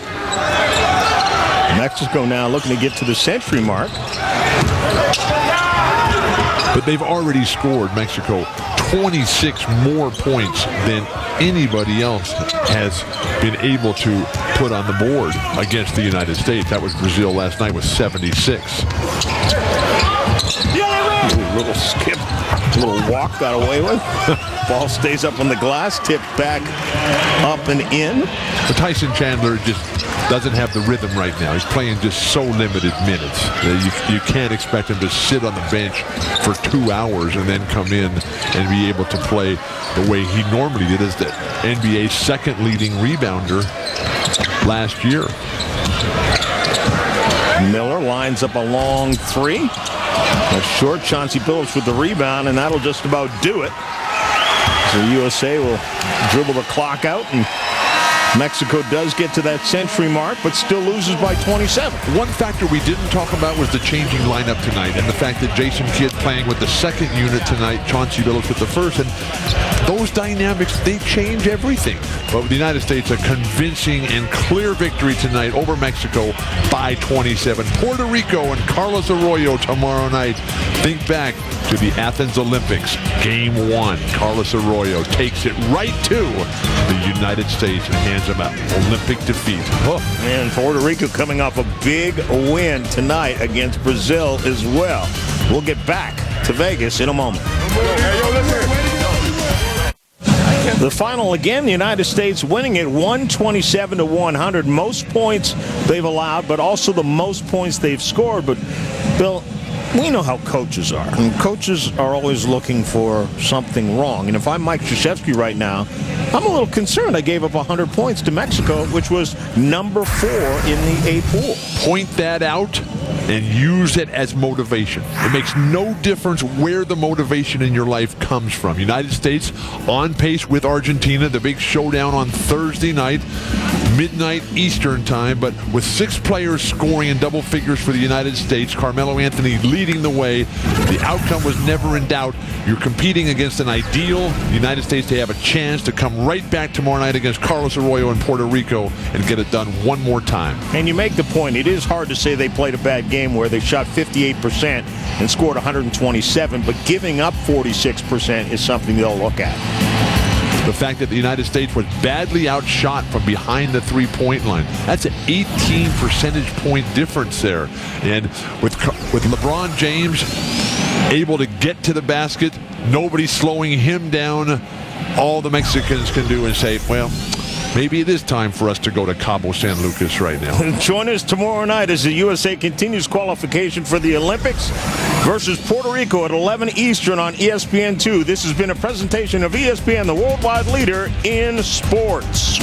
Mexico now looking to get to the century mark. But they've already scored, Mexico, 26 more points than anybody else has been able to put on the board against the United States. That was Brazil last night with 76. Ooh, little skip, little walk got away with. Ball stays up on the glass, tipped back up and in. But Tyson Chandler just doesn't have the rhythm right now. He's playing just so limited minutes. You can't expect him to sit on the bench for 2 hours and then come in and be able to play the way he normally did as the NBA's second leading rebounder last year. Miller lines up a long 3. A short, Chauncey Billups with the rebound, and that'll just about do it. So USA will dribble the clock out, and Mexico does get to that century mark, but still loses by 27. One factor we didn't talk about was the changing lineup tonight, and the fact that Jason Kidd playing with the second unit tonight, Chauncey Billups with the first, and those dynamics, they change everything. But the United States, a convincing and clear victory tonight over Mexico by 27. Puerto Rico and Carlos Arroyo tomorrow night. Think back to the Athens Olympics, Game 1. Carlos Arroyo takes it right to the United States and hands them an Olympic defeat. Oh, and Puerto Rico coming off a big win tonight against Brazil as well. We'll get back to Vegas in a moment. The final again, the United States winning it 127-100. Most points they've allowed, but also the most points they've scored. But, Bill, we know how coaches are. And coaches are always looking for something wrong. And if I'm Mike Krzyzewski right now, I'm a little concerned. I gave up 100 points to Mexico, which was number 4 in the A pool. Point that out and use it as motivation. It makes no difference where the motivation in your life comes from. United States on pace with Argentina, the big showdown on Thursday night, midnight Eastern time, but with 6 players scoring in double figures for the United States, Carmelo Anthony leading the way. The outcome was never in doubt. You're competing against an ideal United States. They have a chance to come right back tomorrow night against Carlos Arroyo in Puerto Rico and get it done one more time. And you make the point, it is hard to say they played a bad game where they shot 58% and scored 127, but giving up 46% is something they'll look at. The fact that the United States was badly outshot from behind the three-point line. That's an 18 percentage point difference there. And with LeBron James able to get to the basket, nobody slowing him down, all the Mexicans can do is say, well, maybe it is time for us to go to Cabo San Lucas right now. Join us tomorrow night as the USA continues qualification for the Olympics versus Puerto Rico at 11 Eastern on ESPN2. This has been a presentation of ESPN, the worldwide leader in sports.